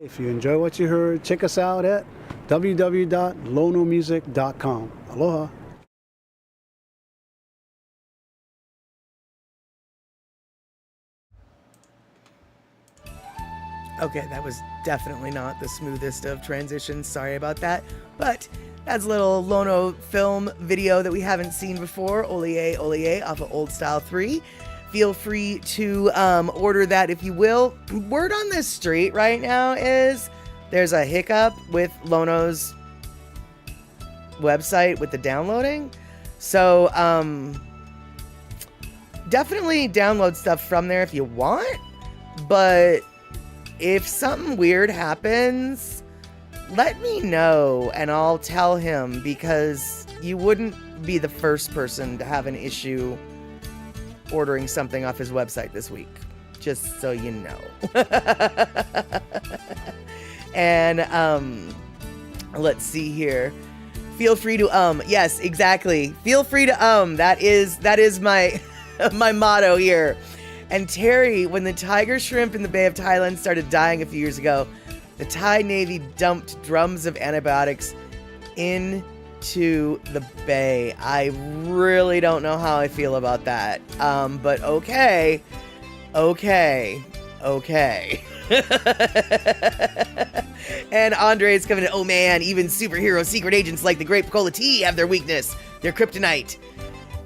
If you enjoy what you heard, check us out at www.LonoMusic.com. Aloha. Okay, that was definitely not the smoothest of transitions. Sorry about that. But that's a little Lono film video that we haven't seen before. Olie Olie off of Old Style 3. Feel free to order that if you will. Word on the street right now is there's a hiccup with Lono's website with the downloading. So definitely download stuff from there if you want. But if something weird happens, let me know and I'll tell him, because you wouldn't be the first person to have an issue ordering something off his website this week, just so you know. And let's see here. Feel free to yes, exactly. Feel free to that is my my motto here. And Terry, when the tiger shrimp in the Bay of Thailand started dying a few years ago, the Thai Navy dumped drums of antibiotics into the bay. I really don't know how I feel about that. But okay. And Andre's coming in. Oh man, even superhero secret agents like the Great Picola Tea have their weakness. Their kryptonite.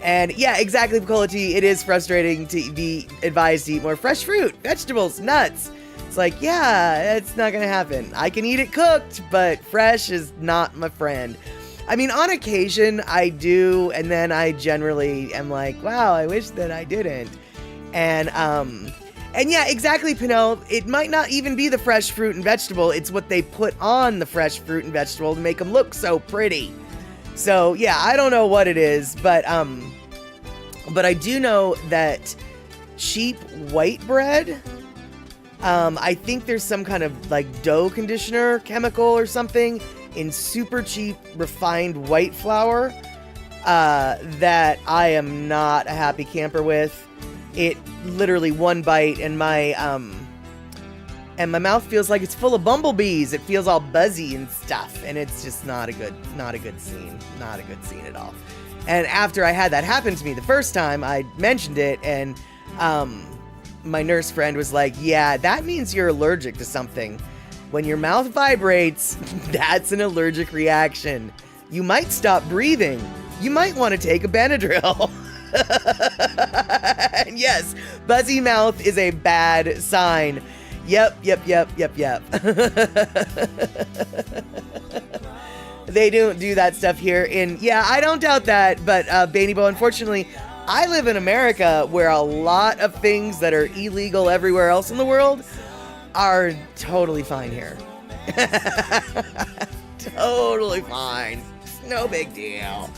And yeah, exactly, Picola Tea. It is frustrating to be advised to eat more fresh fruit, vegetables, nuts. It's like, yeah, it's not going to happen. I can eat it cooked, but fresh is not my friend. I mean, on occasion I do, and then I generally am like, wow, I wish that I didn't. And yeah, exactly, Pinnell. It might not even be the fresh fruit and vegetable. It's what they put on the fresh fruit and vegetable to make them look so pretty. So yeah, I don't know what it is, but I do know that cheap white bread, I think there's some kind of like dough conditioner chemical or something in super cheap refined white flour that I am not a happy camper with. It literally one bite and my mouth feels like it's full of bumblebees. It feels all buzzy and stuff, and it's just not a good scene. Not a good scene at all. And after I had that happen to me the first time, I mentioned it, and my nurse friend was like, yeah, that means you're allergic to something. When your mouth vibrates, that's an allergic reaction. You might stop breathing. You might want to take a Benadryl. And yes, buzzy mouth is a bad sign. Yep. They don't do that stuff here yeah, I don't doubt that, but Baineybo, unfortunately, I live in America where a lot of things that are illegal everywhere else in the world are totally fine here. Totally fine. No big deal.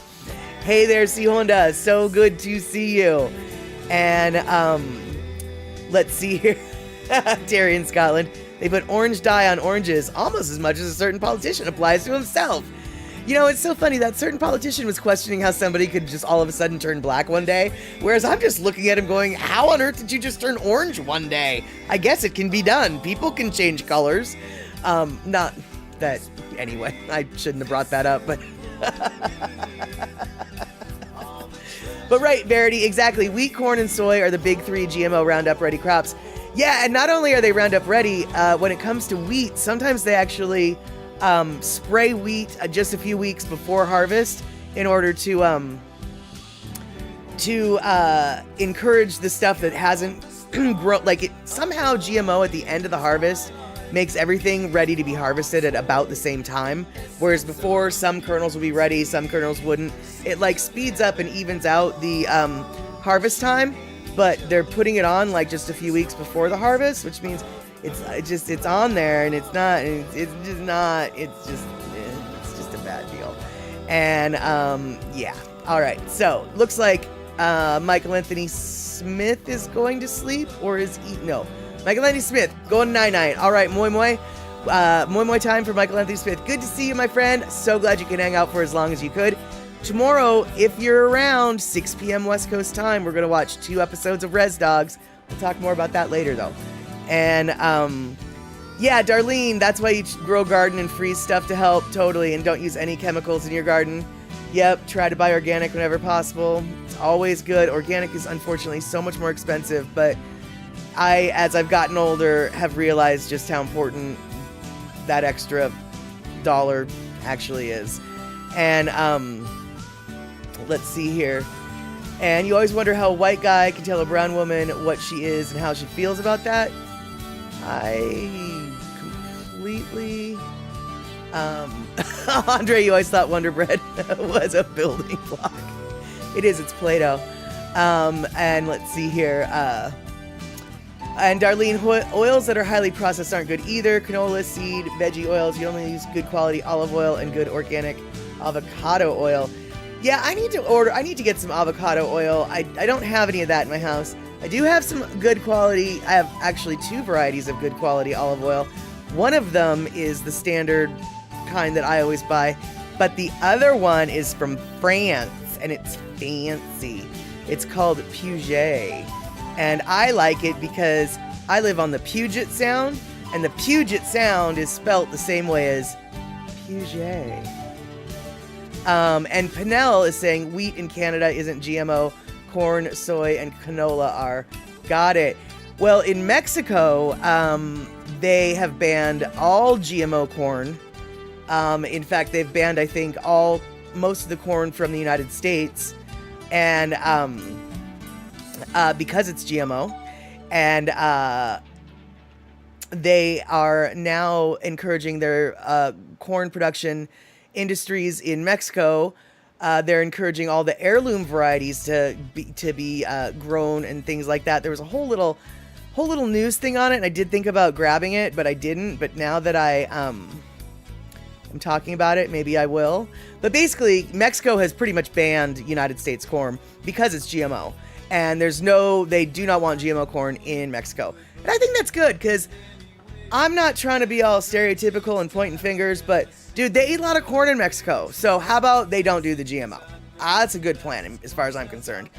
Hey there, C Honda. So good to see you. And let's see here. Terry in Scotland. They put orange dye on oranges almost as much as a certain politician applies to himself. You know, it's so funny. That certain politician was questioning how somebody could just all of a sudden turn black one day, whereas I'm just looking at him going, how on earth did you just turn orange one day? I guess it can be done. People can change colors. Not that, anyway, I shouldn't have brought that up, but... But right, Verity, exactly. Wheat, corn, and soy are the big three GMO Roundup Ready crops. Yeah, and not only are they Roundup Ready, when it comes to wheat, sometimes they actually spray wheat just a few weeks before harvest in order to encourage the stuff that hasn't grown. Like, it somehow GMO at the end of the harvest makes everything ready to be harvested at about the same time, whereas before some kernels would be ready, some kernels wouldn't. It like speeds up and evens out the harvest time, but they're putting it on like just a few weeks before the harvest, which means it's on there and it's just a bad deal. And yeah, all right, so looks like Michael Anthony Smith is going to sleep, or is he? No, Michael Anthony Smith going night. All right, moi moi time for Michael Anthony Smith. Good to see you, my friend. So glad you could hang out for as long as you could. Tomorrow, if you're around, 6 p.m. West Coast time, we're going to watch 2 episodes of Res Dogs. We'll talk more about that later, though. And, yeah, Darlene, that's why you grow garden and freeze stuff to help, totally, and don't use any chemicals in your garden. Yep, try to buy organic whenever possible. It's always good. Organic is, unfortunately, so much more expensive, but as I've gotten older, have realized just how important that extra dollar actually is. And let's see here. And you always wonder how a white guy can tell a brown woman what she is and how she feels about that. I completely... Andre, you always thought Wonder Bread was a building block. It is, it's Play-Doh. And let's see here. And Darlene, oils that are highly processed aren't good either. Canola, seed, veggie oils. You only use good quality olive oil and good organic avocado oil. Yeah, I need to get some avocado oil. I don't have any of that in my house. I do have some good quality. I have actually 2 varieties of good quality olive oil. One of them is the standard kind that I always buy, but the other one is from France, and it's fancy. It's called Puget, and I like it because I live on the Puget Sound, and the Puget Sound is spelt the same way as Puget. And Pinnell is saying wheat in Canada isn't GMO. Corn, soy, and canola are. Got it. Well, in Mexico, they have banned all GMO corn. In fact, they've banned, I think, most of the corn from the United States, and because it's GMO, and they are now encouraging their corn production industries in Mexico. They're encouraging all the heirloom varieties to be grown and things like that. There was a whole little news thing on it, and I did think about grabbing it, but I didn't. But now that I'm talking about it, maybe I will. But basically, Mexico has pretty much banned United States corn because it's GMO, and they do not want GMO corn in Mexico. And I think that's good, because I'm not trying to be all stereotypical and pointing fingers, but dude, they eat a lot of corn in Mexico. So how about they don't do the GMO? That's a good plan as far as I'm concerned.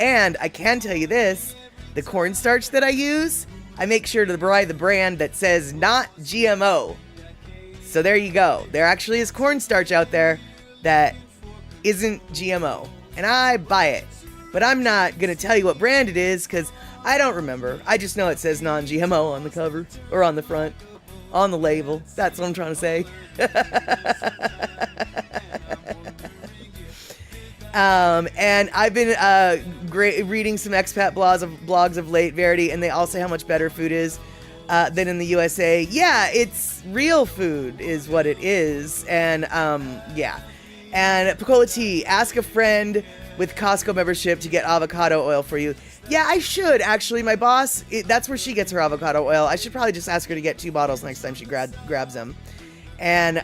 And I can tell you this, the cornstarch that I use, I make sure to buy the brand that says not GMO. So there you go. There actually is cornstarch out there that isn't GMO, and I buy it. But I'm not going to tell you what brand it is, because I don't remember. I just know it says non-GMO on the cover, or on the front, on the label. That's what I'm trying to say. And I've been reading some expat blogs of late, Verity, and they all say how much better food is than in the USA. Yeah, it's real food is what it is. And yeah. And Picola T, ask a friend with Costco membership to get avocado oil for you. Yeah, I should, actually. My boss, that's where she gets her avocado oil. I should probably just ask her to get 2 bottles next time she grabs them. And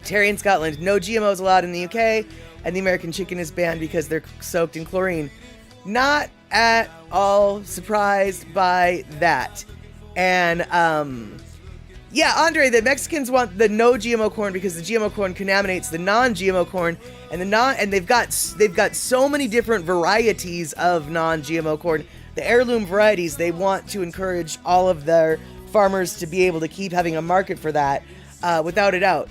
Terry in Scotland, no GMOs allowed in the UK, and the American chicken is banned because they're soaked in chlorine. Not at all surprised by that. And yeah, Andre, the Mexicans want the no GMO corn because the GMO corn contaminates the non-GMO corn, and they've got so many different varieties of non-GMO corn. The heirloom varieties, they want to encourage all of their farmers to be able to keep having a market for that, without a doubt.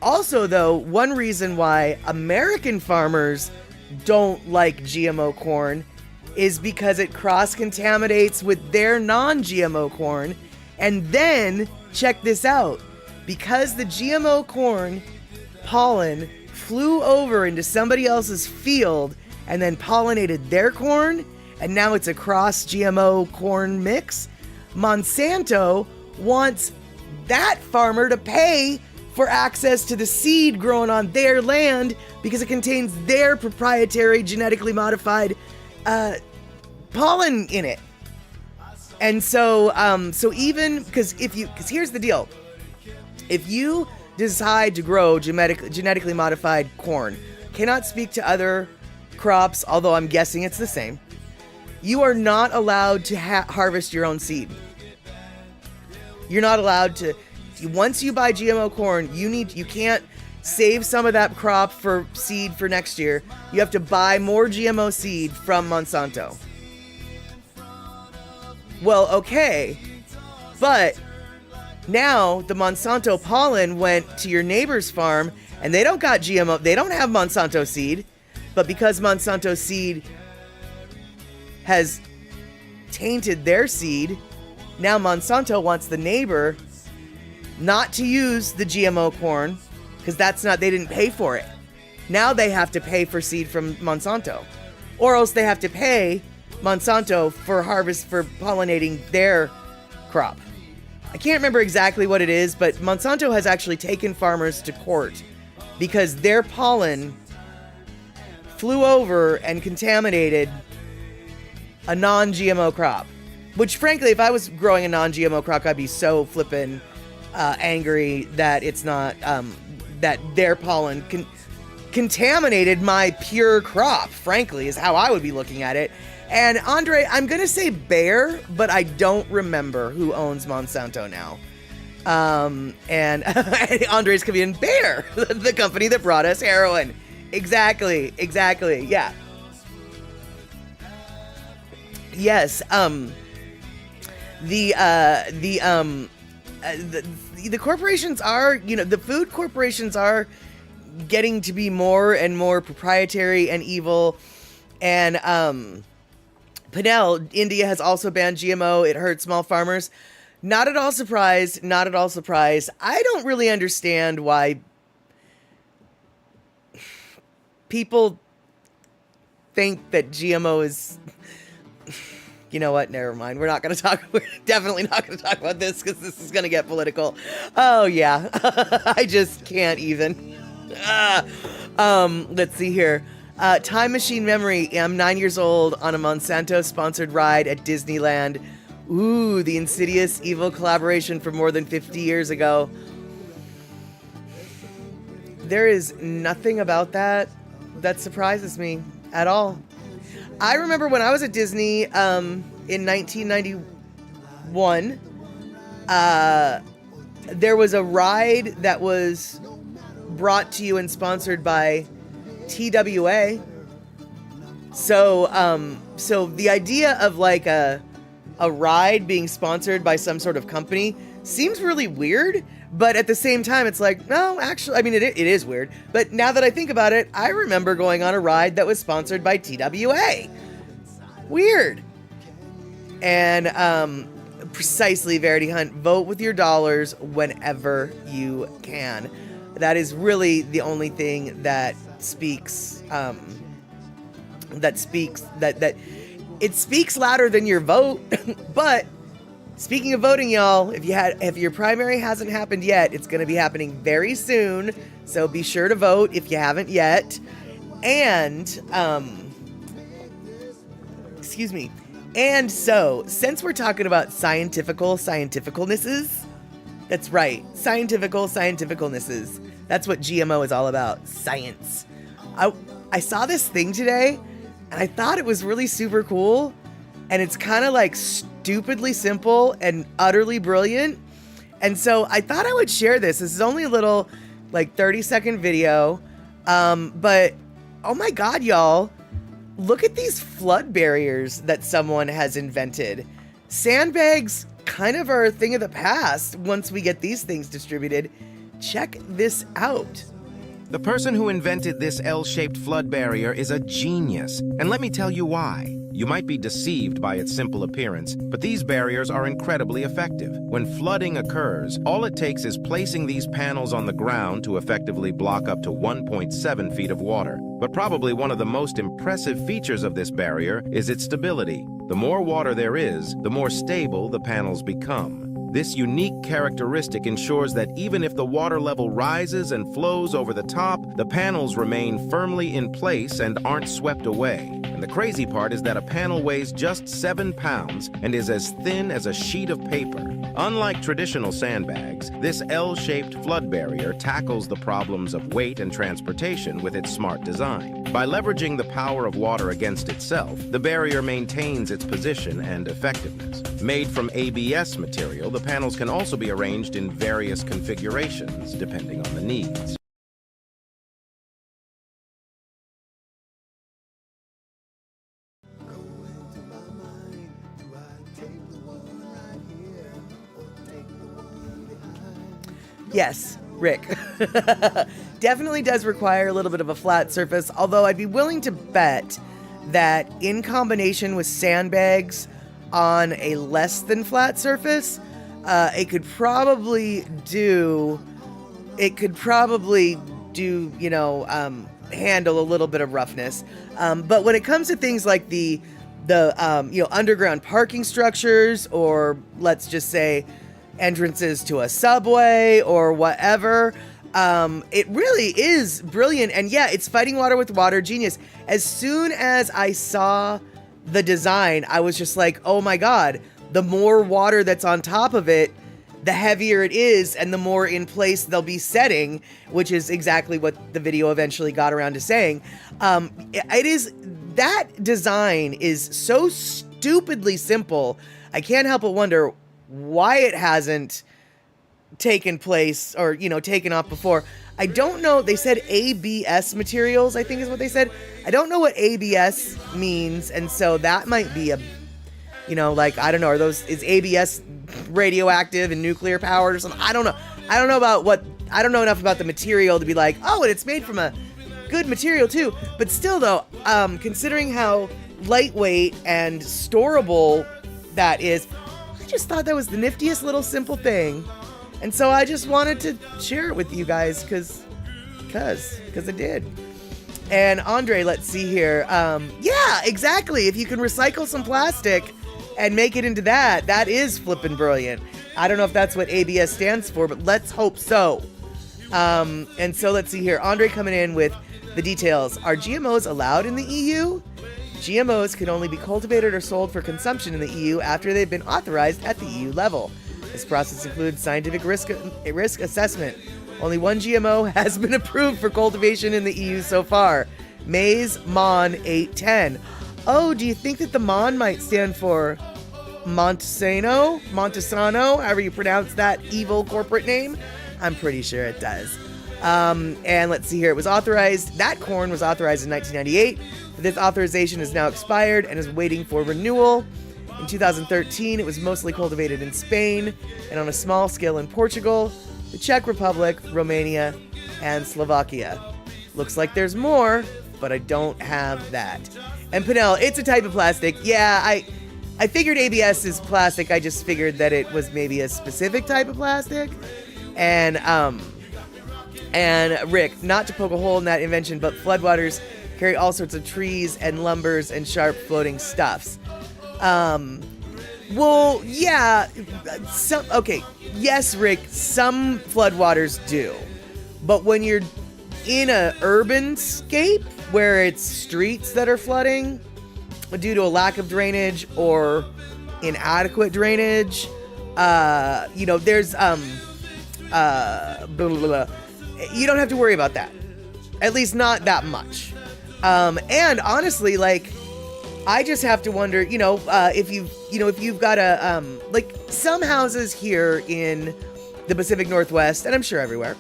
Also, though, one reason why American farmers don't like GMO corn is because it cross-contaminates with their non-GMO corn. And then, check this out, because the GMO corn pollen flew over into somebody else's field and then pollinated their corn, and now it's a cross-GMO corn mix, Monsanto wants that farmer to pay for access to the seed grown on their land because it contains their proprietary genetically modified pollen in it. And so even because here's the deal, if you decide to grow genetically modified corn, cannot speak to other crops, although I'm guessing it's the same, you are not allowed to harvest your own seed. You're not allowed to. Once you buy GMO corn, you can't save some of that crop for seed for next year. You have to buy more GMO seed from Monsanto. Well, okay, but now the Monsanto pollen went to your neighbor's farm, and they don't got GMO. They don't have Monsanto seed, but because Monsanto seed has tainted their seed. Now Monsanto wants the neighbor not to use the GMO corn because they didn't pay for it. Now they have to pay for seed from Monsanto, or else they have to pay Monsanto for pollinating their crop. I can't remember exactly what it is, but Monsanto has actually taken farmers to court because their pollen flew over and contaminated a non-GMO crop. Which, frankly, if I was growing a non-GMO crop, I'd be so flippin' angry that it's not, that their pollen contaminated my pure crop, frankly, is how I would be looking at it. And Andre, I'm going to say Bayer, but I don't remember who owns Monsanto now. And Andre's coming in, Bayer, the company that brought us heroin. Exactly, yeah. Yes, the corporations are, the food corporations are getting to be more and more proprietary and evil. And Pinnell, India has also banned GMO. It hurts small farmers. Not at all surprised. I don't really understand why people think that GMO is... You know what? Never mind. We're definitely not going to talk about this because this is going to get political. Oh, yeah. I just can't even. Let's see here. Time machine memory. I'm 9 years old on a Monsanto-sponsored ride at Disneyland. Ooh, the insidious evil collaboration from more than 50 years ago. There is nothing about that surprises me at all. I remember when I was at Disney in 1991, there was a ride that was brought to you and sponsored by TWA. So the idea of like a ride being sponsored by some sort of company seems really weird, but at the same time, it's like, no, actually, I mean, it is weird. But now that I think about it, I remember going on a ride that was sponsored by TWA. Weird. And precisely, Verity Hunt, vote with your dollars whenever you can. That is really the only thing that speaks, that it speaks louder than your vote. But speaking of voting, y'all, if your primary hasn't happened yet, it's going to be happening very soon. So be sure to vote if you haven't yet. And, excuse me. And so, since we're talking about scientificalnesses, that's right, scientificalnesses. That's what GMO is all about, science. I saw this thing today, and I thought it was really super cool, and it's kind of like stupidly simple and utterly brilliant. And so I thought I would share this. This is only a little, like, 30-second video, but oh my God, y'all. Look at these flood barriers that someone has invented. Sandbags kind of are a thing of the past once we get these things distributed. Check this out. The person who invented this L-shaped flood barrier is a genius, and let me tell you why. You might be deceived by its simple appearance, but these barriers are incredibly effective. When flooding occurs, all it takes is placing these panels on the ground to effectively block up to 1.7 feet of water. But probably one of the most impressive features of this barrier is its stability. The more water there is, the more stable the panels become. This unique characteristic ensures that even if the water level rises and flows over the top, the panels remain firmly in place and aren't swept away. And the crazy part is that a panel weighs just 7 pounds and is as thin as a sheet of paper. Unlike traditional sandbags, this L-shaped flood barrier tackles the problems of weight and transportation with its smart design. By leveraging the power of water against itself, the barrier maintains its position and effectiveness. Made from ABS material, the panels can also be arranged in various configurations depending on the needs. Yes, Rick. Definitely does require a little bit of a flat surface, although I'd be willing to bet that in combination with sandbags on a less than flat surface, it could probably do, you know, handle a little bit of roughness. But when it comes to things like the you know, underground parking structures, or let's just say entrances to a subway or whatever, it really is brilliant. And yeah, it's fighting water with water, genius. As soon as I saw the design, I was just like, oh my God, the more water that's on top of it, the heavier it is, and the more in place they'll be setting, which is exactly what the video eventually got around to saying. That design is so stupidly simple. I can't help but wonder why it hasn't taken place, or, you know, taken off before. I don't know. They said ABS materials, I think is what they said. I don't know what ABS means. And so that might be a, you know, like, I don't know, is ABS radioactive and nuclear powered or something? I don't know. I don't know enough about the material to be like, oh, and it's made from a good material too. But still though, considering how lightweight and storable that is, I just thought that was the niftiest little simple thing. And so I just wanted to share it with you guys because I did. And Andre, let's see here. Yeah, exactly. If you can recycle some plastic and make it into that is flippin' brilliant. I don't know if that's what ABS stands for, but let's hope so. And so let's see here. Andre coming in with the details. Are GMOs allowed in the EU? GMOs can only be cultivated or sold for consumption in the EU after they've been authorized at the EU level. This process includes scientific risk assessment. Only one GMO has been approved for cultivation in the EU so far. Maize Mon 810. Oh, do you think that the Mon might stand for Montesano, however you pronounce that evil corporate name? I'm pretty sure it does. And let's see here. That corn was authorized in 1998. But this authorization is now expired and is waiting for renewal. In 2013, it was mostly cultivated in Spain and on a small scale in Portugal, the Czech Republic, Romania, and Slovakia. Looks like there's more, but I don't have that. And Pinnell, it's a type of plastic. Yeah, I figured ABS is plastic. I just figured that it was maybe a specific type of plastic. And Rick, not to poke a hole in that invention, but floodwaters carry all sorts of trees and lumbers and sharp floating stuffs. Well, yeah, yes, Rick, some floodwaters do. But when you're in a urban scape where it's streets that are flooding due to a lack of drainage or inadequate drainage, you know, there's, blah, blah, blah. You don't have to worry about that. At least not that much. And honestly, like, I just have to wonder, if you've got like some houses here in the Pacific Northwest, and I'm sure everywhere,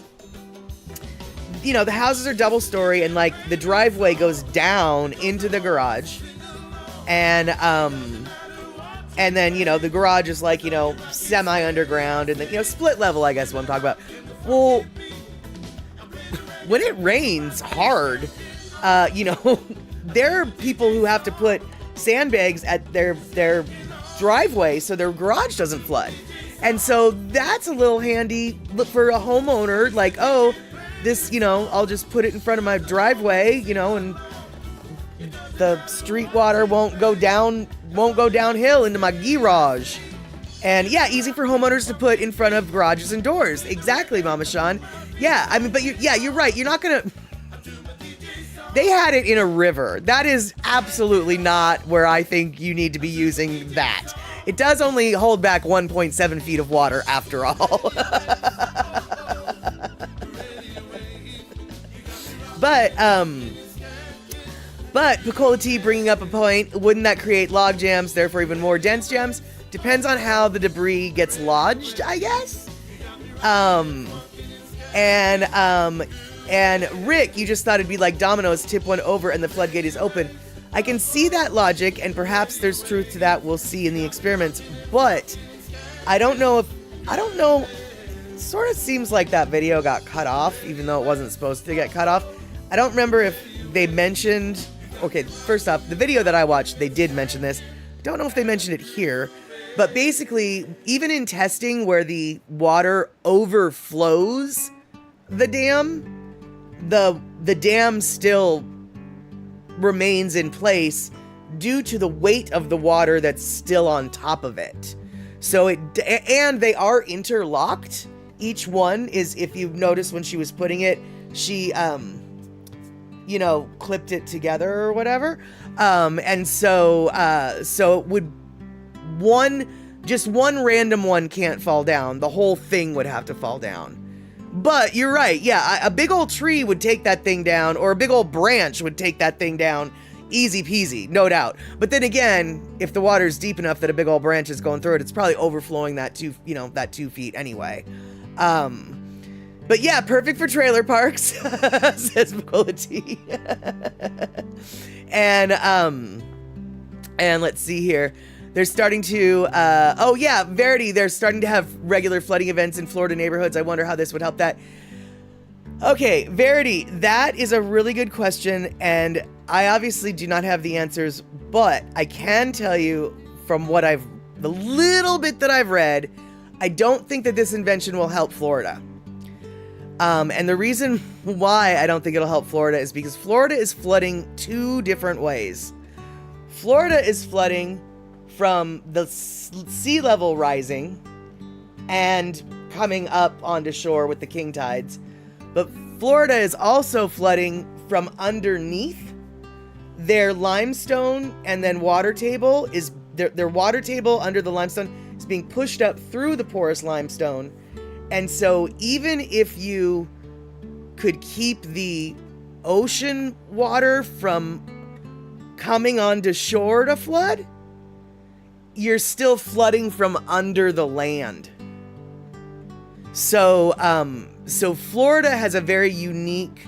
the houses are double story and like the driveway goes down into the garage. And then, the garage is like, semi underground and then, split level, I guess what I'm talking about. Well, when it rains hard, there are people who have to put sandbags at their driveway so their garage doesn't flood. And so that's a little handy for a homeowner, like, oh, this, I'll just put it in front of my driveway, and the street water won't go downhill into my garage. And yeah, easy for homeowners to put in front of garages and doors. Exactly, Mama Sean. Yeah, I mean, but you're right. You're not gonna. They had it in a river. That is absolutely not where I think you need to be using that. It does only hold back 1.7 feet of water after all. But Picola T bringing up a point, wouldn't that create log jams, therefore even more dense jams? Depends on how the debris gets lodged, I guess. And Rick, you just thought it'd be like dominoes, tip one over and the floodgate is open. I can see that logic, and perhaps there's truth to that. We'll see in the experiments. But I don't know. It sort of seems like that video got cut off, even though it wasn't supposed to get cut off. I don't remember if they mentioned. Okay, first off, the video that I watched, they did mention this. don't know if they mentioned it here, but basically, even in testing where the water overflows the dam, the dam still remains in place due to the weight of the water that's still on top of it. So and they are interlocked. Each one is, if you notice when she was putting it, she, clipped it together or whatever. And so it would, just one random one can't fall down. The whole thing would have to fall down. But you're right. Yeah, a big old tree would take that thing down, or a big old branch would take that thing down. Easy peasy, no doubt. But then again, if the water's deep enough that a big old branch is going through it, it's probably overflowing that 2 feet anyway. But yeah, perfect for trailer parks, says Nicola T. And let's see here. They're starting to, Verity, they're starting to have regular flooding events in Florida neighborhoods. I wonder how this would help that. Okay, Verity, that is a really good question, and I obviously do not have the answers, but I can tell you from the little bit that I've read, I don't think that this invention will help Florida. And the reason why I don't think it'll help Florida is because Florida is flooding 2 different ways. Florida is flooding from the sea level rising and coming up onto shore with the king tides. But Florida is also flooding from underneath. Their limestone and then water table is, their water table under the limestone is being pushed up through the porous limestone. And so even if you could keep the ocean water from coming onto shore to flood, you're still flooding from under the land. So Florida has a very unique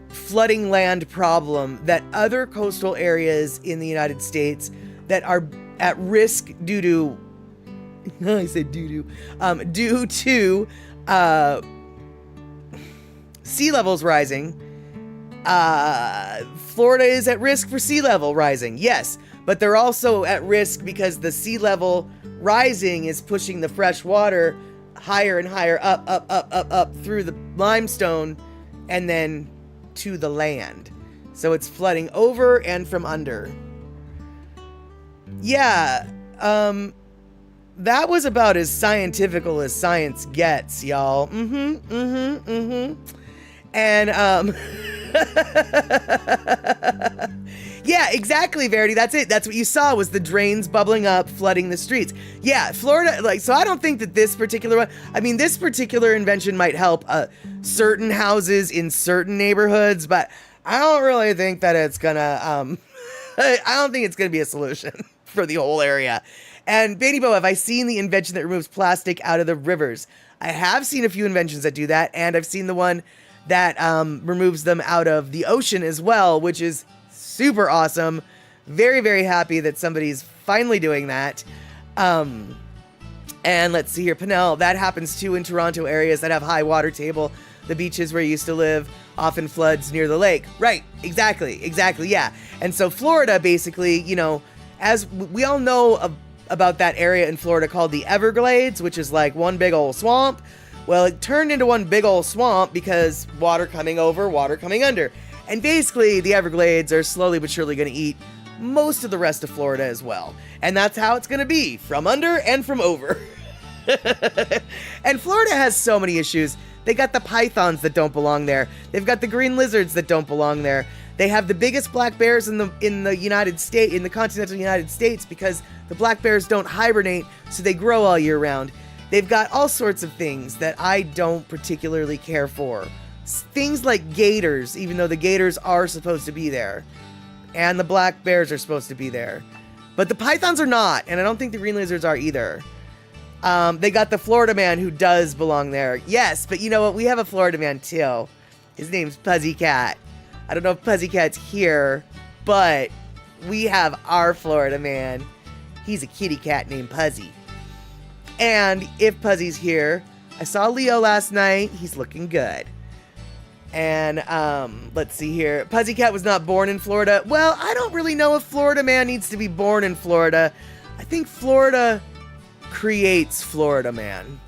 flooding land problem that other coastal areas in the United States that are at risk due to sea levels rising. Florida is at risk for sea level rising, yes, but they're also at risk because the sea level rising is pushing the fresh water higher and higher up through the limestone and then to the land. So it's flooding over and from under. Yeah, that was about as scientifical as science gets, y'all. And, yeah, exactly, Verity. That's it. That's what you saw was the drains bubbling up, flooding the streets. Yeah, Florida, so I don't think that this particular one, this particular invention might help certain houses in certain neighborhoods, but I don't really think that it's gonna, I don't think it's gonna be a solution for the whole area. And Baby Bo, have I seen the invention that removes plastic out of the rivers? I have seen a few inventions that do that, and I've seen the one that removes them out of the ocean as well, which is super awesome. Very, very happy that somebody's finally doing that. And let's see here, Pinnell, that happens too in Toronto areas that have high water table. The beaches where you used to live often floods near the lake. Right, exactly, yeah. And so Florida, basically, as we all know about that area in Florida called the Everglades, which is like one big old swamp. Well, it turned into one big old swamp because water coming over, water coming under. And basically, the Everglades are slowly but surely going to eat most of the rest of Florida as well. And that's how it's going to be, from under and from over. And Florida has so many issues. They got the pythons that don't belong there. They've got the green lizards that don't belong there. They have the biggest black bears in the United States, in the continental United States, because the black bears don't hibernate, so they grow all year round. They've got all sorts of things that I don't particularly care for. Things like gators, even though the gators are supposed to be there. And the black bears are supposed to be there. But the pythons are not, and I don't think the green lizards are either. They got the Florida man who does belong there. Yes, but you know what? We have a Florida man too. His name's Puzzy Cat. I don't know if Puzzy Cat's here, but we have our Florida man. He's a kitty cat named Puzzy. And if Puzzy's here, I saw Leo last night. He's looking good. And let's see here. Pussycat was not born in Florida. Well, I don't really know if Florida Man needs to be born in Florida. I think Florida creates Florida Man.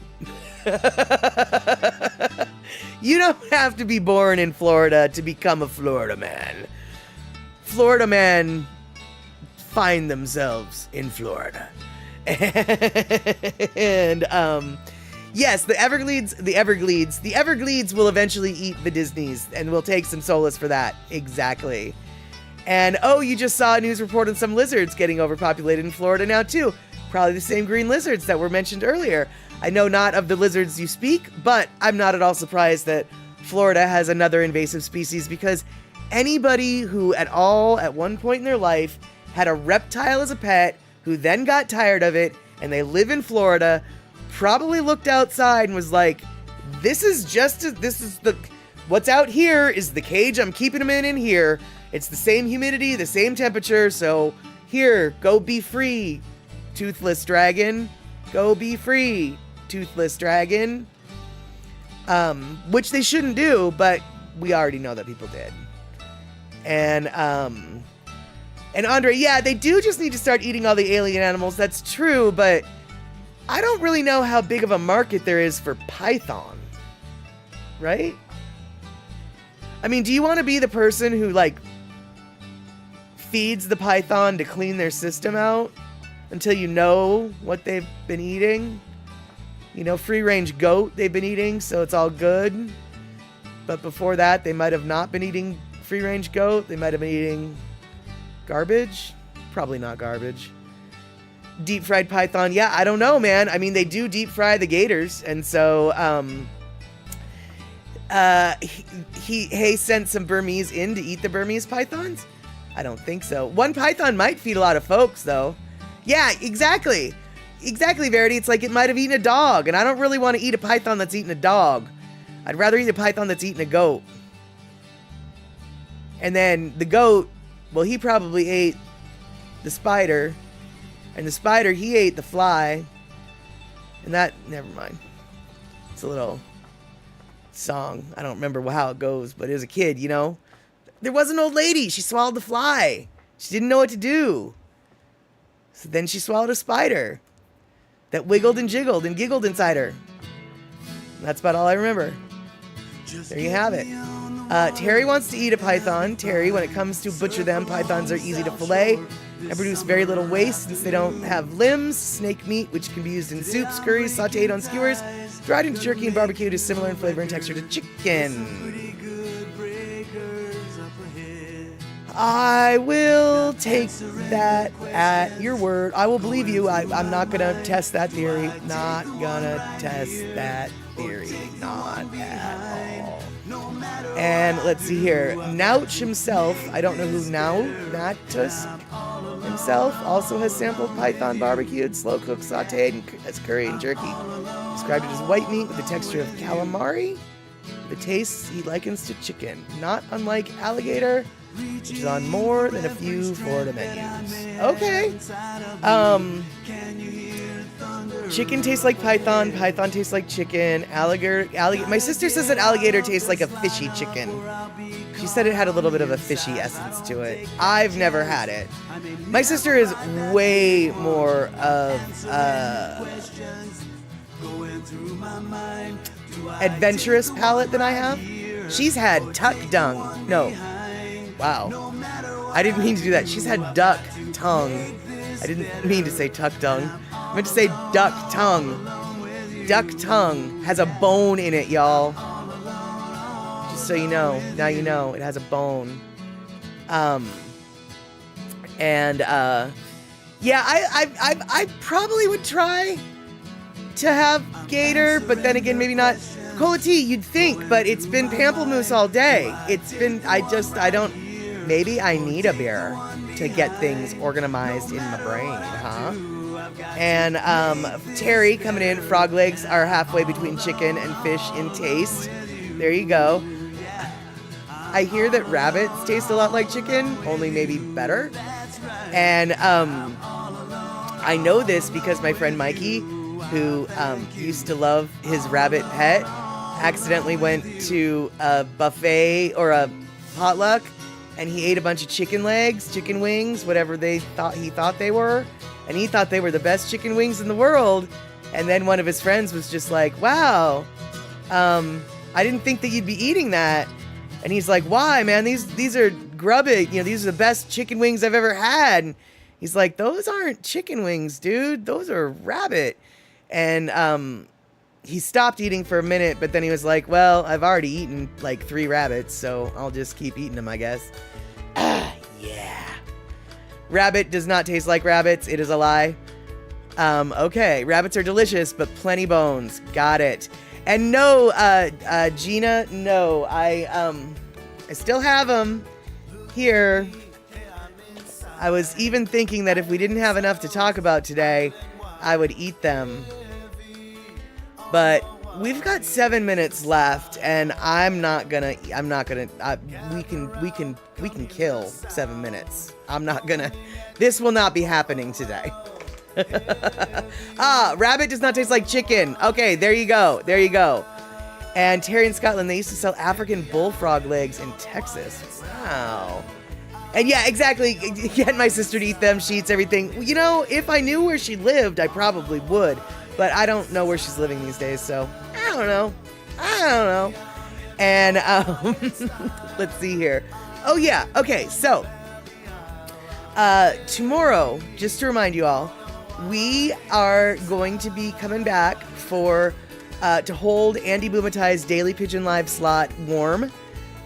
You don't have to be born in Florida to become a Florida Man. Florida Men find themselves in Florida. And yes, the Everglades will eventually eat the Disneys, and we'll take some solace for that. Exactly. And oh, you just saw a news report on some lizards getting overpopulated in Florida now too. Probably the same green lizards that were mentioned earlier. I know not of the lizards you speak, but I'm not at all surprised that Florida has another invasive species, because anybody who at one point in their life had a reptile as a pet, who then got tired of it, and they live in Florida, probably looked outside and was like, what's out here is the cage I'm keeping them in here. It's the same humidity, the same temperature, so here, go be free, toothless dragon. Go be free, toothless dragon. Which they shouldn't do, but we already know that people did. And Andre, yeah, they do just need to start eating all the alien animals. That's true, but I don't really know how big of a market there is for python. Right? I mean, do you want to be the person who, like, feeds the python to clean their system out until you know what they've been eating? You know, free-range goat they've been eating, so it's all good. But before that, they might have not been eating free-range goat. They might have been eating garbage. Probably not garbage. Deep-fried python. Yeah, I don't know, man. I mean, they do deep-fry the gators. And so, he sent some Burmese in to eat the Burmese pythons? I don't think so. One python might feed a lot of folks, though. Yeah, exactly. Exactly, Verity. It's like it might have eaten a dog, and I don't really want to eat a python that's eaten a dog. I'd rather eat a python that's eaten a goat. And then the goat, well, he probably ate the spider, and the spider, he ate the fly. And that, never mind. It's a little song. I don't remember how it goes, but as a kid, you know, there was an old lady. She swallowed the fly. She didn't know what to do. So then she swallowed a spider that wiggled and jiggled and giggled inside her. And that's about all I remember. There you have it. Terry wants to eat a python. Terry, when it comes to butcher them, pythons are easy to fillet and produce very little waste since they don't have limbs. Snake meat, which can be used in soups, curries, sauteed on skewers, dried into jerky and barbecued, is similar in flavor and texture to chicken. I will take that at your word. I will believe you. I'm not going to test that theory. Not going to test that theory. Not at all. And let's see here. Nouch himself, I don't know who Natus himself, also has sampled python barbecued, slow-cooked, sauteed as curry and jerky. Described it as white meat with the texture of calamari. The taste he likens to chicken, not unlike alligator, which is on more than a few Florida menus. Okay. Chicken tastes like python. Python tastes like chicken. Alligator. My sister says that alligator tastes like a fishy chicken. She said it had a little bit of a fishy essence to it. I've never had it. My sister is way more of adventurous palate than I have. She's had tuck dung. No. Wow. I didn't mean to do that. She's had duck tongue. I didn't mean to say tuck dung. I meant to say duck tongue. Duck tongue has a bone in it, y'all. Just so you know. Now you know. It has a bone. Yeah, I probably would try to have gator, but then again, maybe not. Cola tea, you'd think, but it's been pamplemousse all day. Maybe I need a beer to get things organized in my brain, huh? And Terry coming in, frog legs are halfway between chicken and fish in taste. There you go. I hear that rabbits taste a lot like chicken, only maybe better. And I know this because my friend Mikey, who used to love his rabbit pet, accidentally went to a buffet or a potluck, and he ate a bunch of chicken legs, chicken wings, whatever he thought they were, and he thought they were the best chicken wings in the world. And then one of his friends was just like, "Wow, I didn't think that you'd be eating that." And he's like, "Why, man? These are grubby. These are the best chicken wings I've ever had." And he's like, "Those aren't chicken wings, dude. Those are rabbit." And he stopped eating for a minute, but then he was like, "Well, I've already eaten like 3 rabbits, so I'll just keep eating them, I guess." Yeah. Rabbit does not taste like rabbits. It is a lie. Okay. Rabbits are delicious, but plenty bones. Got it. And no, Gina, no, I still have them here. I was even thinking that if we didn't have enough to talk about today, I would eat them. But we've got 7 minutes left, and we can kill 7 minutes. This will not be happening today. Rabbit does not taste like chicken. Okay, there you go. And Terry in Scotland, they used to sell African bullfrog legs in Texas. Wow. And yeah, exactly. Get my sister to eat them. She eats everything. If I knew where she lived, I probably would. But I don't know where she's living these days, so I don't know. And let's see here. Oh yeah, okay, so tomorrow, just to remind you all, we are going to be coming back for to hold Andy Boomatai's Daily Pigeon Live slot warm.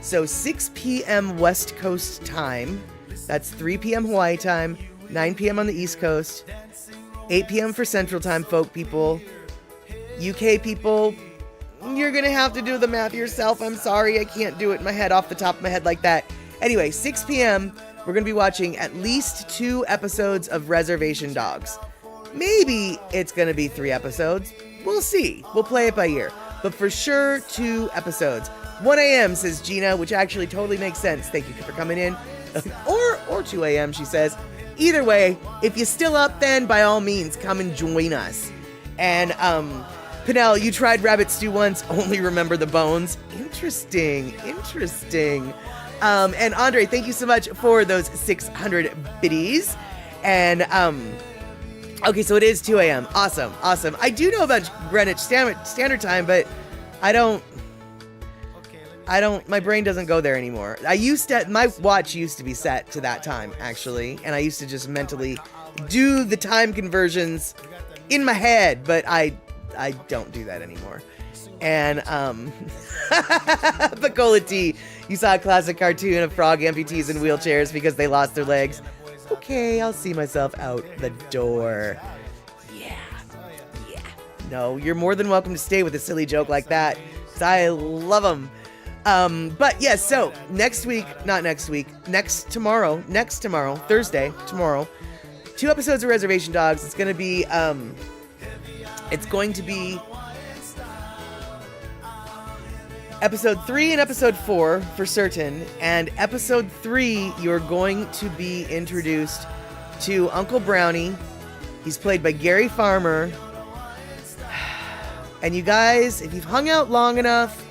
So 6 p.m. West Coast time. That's 3 p.m. Hawaii time, 9 p.m. on the East Coast, 8 p.m. for Central Time, folk people. UK people, you're going to have to do the math yourself. I'm sorry, I can't do it in my head off the top of my head like that. Anyway, 6 p.m., we're going to be watching at least 2 episodes of Reservation Dogs. Maybe it's going to be 3 episodes. We'll see. We'll play it by ear. But for sure, 2 episodes. 1 a.m., says Gina, which actually totally makes sense. Thank you for coming in. Or 2 a.m., she says. Either way, if you're still up, then by all means, come and join us. And, Pinnell, you tried rabbit stew once, only remember the bones. Interesting. And Andre, thank you so much for those 600 biddies. And, okay, so it is 2 a.m. Awesome. I do know about Greenwich Standard Time, but I don't, my brain doesn't go there anymore. My watch used to be set to that time, actually, and I used to just mentally do the time conversions in my head, but I don't do that anymore. And, Bacola T, you saw a classic cartoon of frog amputees in wheelchairs because they lost their legs. Okay, I'll see myself out the door. Yeah. No, you're more than welcome to stay with a silly joke like that, because I love them. But yes, so tomorrow, Thursday, tomorrow, 2 episodes of Reservation Dogs. It's going to be episode 3 and episode 4 for certain. And episode 3, you're going to be introduced to Uncle Brownie. He's played by Gary Farmer. And you guys, if you've hung out long enough,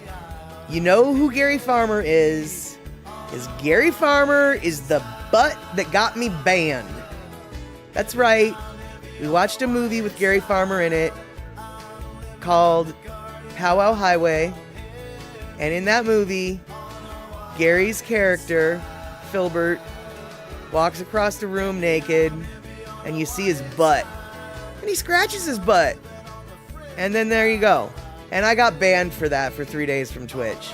you know who Gary Farmer is. Gary Farmer is the butt that got me banned. That's right. We watched a movie with Gary Farmer in it called Powwow Highway. And in that movie, Gary's character, Filbert, walks across the room naked, and you see his butt. And he scratches his butt. And then there you go. And I got banned for that for 3 days from Twitch.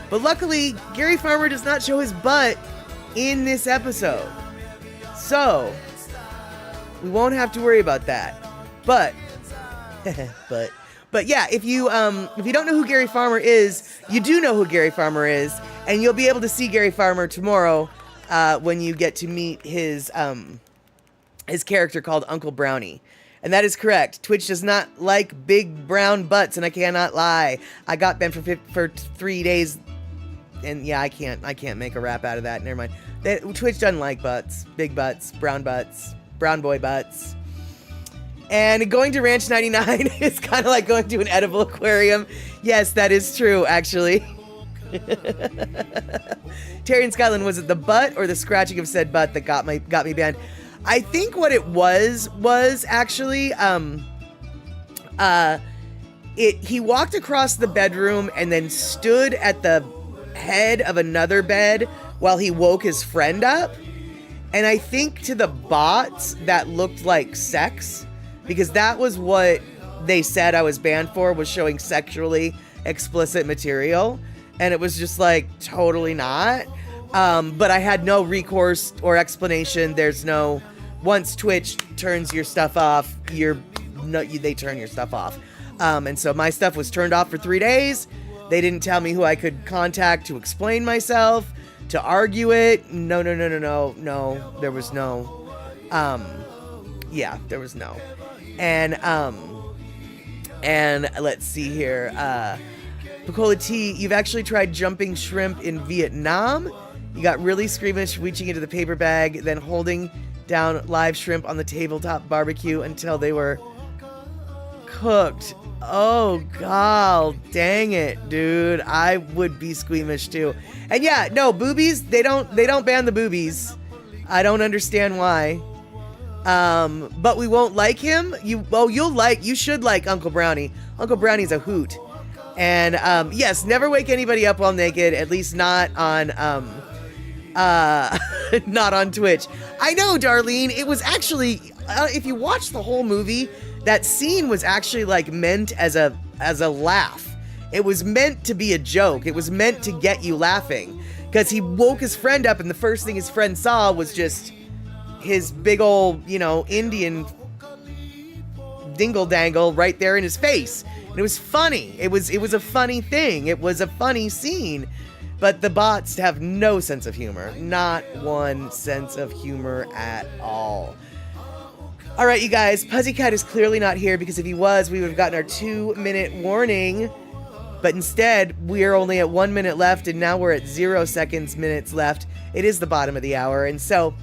But luckily, Gary Farmer does not show his butt in this episode. So, we won't have to worry about that. But yeah, if you don't know who Gary Farmer is, you do know who Gary Farmer is, and you'll be able to see Gary Farmer tomorrow when you get to meet his character called Uncle Brownie. And that is correct. Twitch does not like big brown butts, and I cannot lie. I got banned for 3 days, and yeah, I can't make a rap out of that. Never mind. Twitch doesn't like butts, big butts, brown boy butts. And going to Ranch 99 is kind of like going to an edible aquarium. Yes, that is true, actually. Terry and Skyland, was it the butt or the scratching of said butt that got me banned? I think what it was actually he walked across the bedroom and then stood at the head of another bed while he woke his friend up. And I think to the bots that looked like sex, because that was what they said I was banned for, was showing sexually explicit material. And it was just like totally not. But I had no recourse or explanation. There's no, once Twitch turns your stuff off, they turn your stuff off. And so my stuff was turned off for 3 days. They didn't tell me who I could contact to explain myself, to argue it. No. There was no. Yeah, there was no. And let's see here. Picola T, you've actually tried jumping shrimp in Vietnam. You got really squeamish reaching into the paper bag, then holding down live shrimp on the tabletop barbecue until they were cooked. Oh, God, dang it, dude. I would be squeamish too. And yeah, no, boobies, they don't ban the boobies. I don't understand why. But we won't like him. You should like Uncle Brownie. Uncle Brownie's a hoot. And yes, never wake anybody up while naked, at least not on not on Twitch. I know, Darlene, it was actually if you watch the whole movie, that scene was actually like meant as a laugh. It was meant to be a joke. It was meant to get you laughing, because he woke his friend up and the first thing his friend saw was just his big old, Indian dingle dangle right there in his face. And it was funny. It was a funny thing. It was a funny scene. But the bots have no sense of humor. Not one sense of humor at all. All right, you guys, Puzzycat is clearly not here, because if he was, we would have gotten our 2-minute warning. But instead, we are only at 1 minute left, and now we're at 0 minutes left. It is the bottom of the hour, and so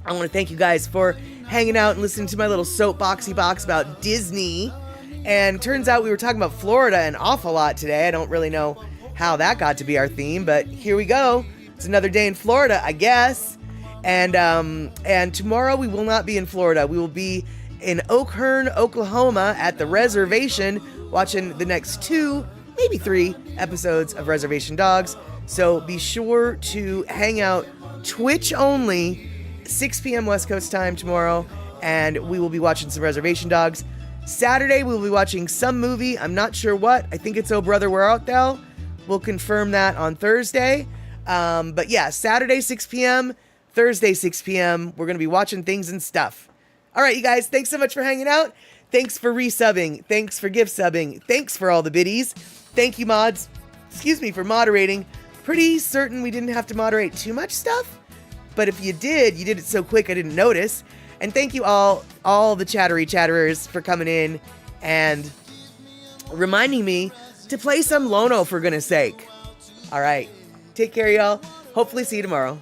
I want to thank you guys for hanging out and listening to my little soapboxy box about Disney. And turns out we were talking about Florida an awful lot today. I don't really know how that got to be our theme, but here we go. It's another day in Florida, I guess. And tomorrow we will not be in Florida. We will be in Oakhurn, Oklahoma at the reservation, watching the next 2, maybe 3 episodes of Reservation Dogs. So be sure to hang out Twitch only, 6 p.m. West Coast time tomorrow, and we will be watching some Reservation Dogs. Saturday we'll be watching some movie. I'm not sure what. I think it's Oh Brother, Where Art Thou? We'll confirm that on Thursday. But yeah, Saturday 6 p.m., Thursday 6 p.m. We're going to be watching things and stuff. All right, you guys, thanks so much for hanging out. Thanks for resubbing. Thanks for gift subbing. Thanks for all the biddies. Thank you, mods. Excuse me for moderating. Pretty certain we didn't have to moderate too much stuff. But if you did it so quick I didn't notice. And thank you all the chatterers for coming in and reminding me to play some Lono, for goodness sake. All right. Take care, y'all. Hopefully see you tomorrow.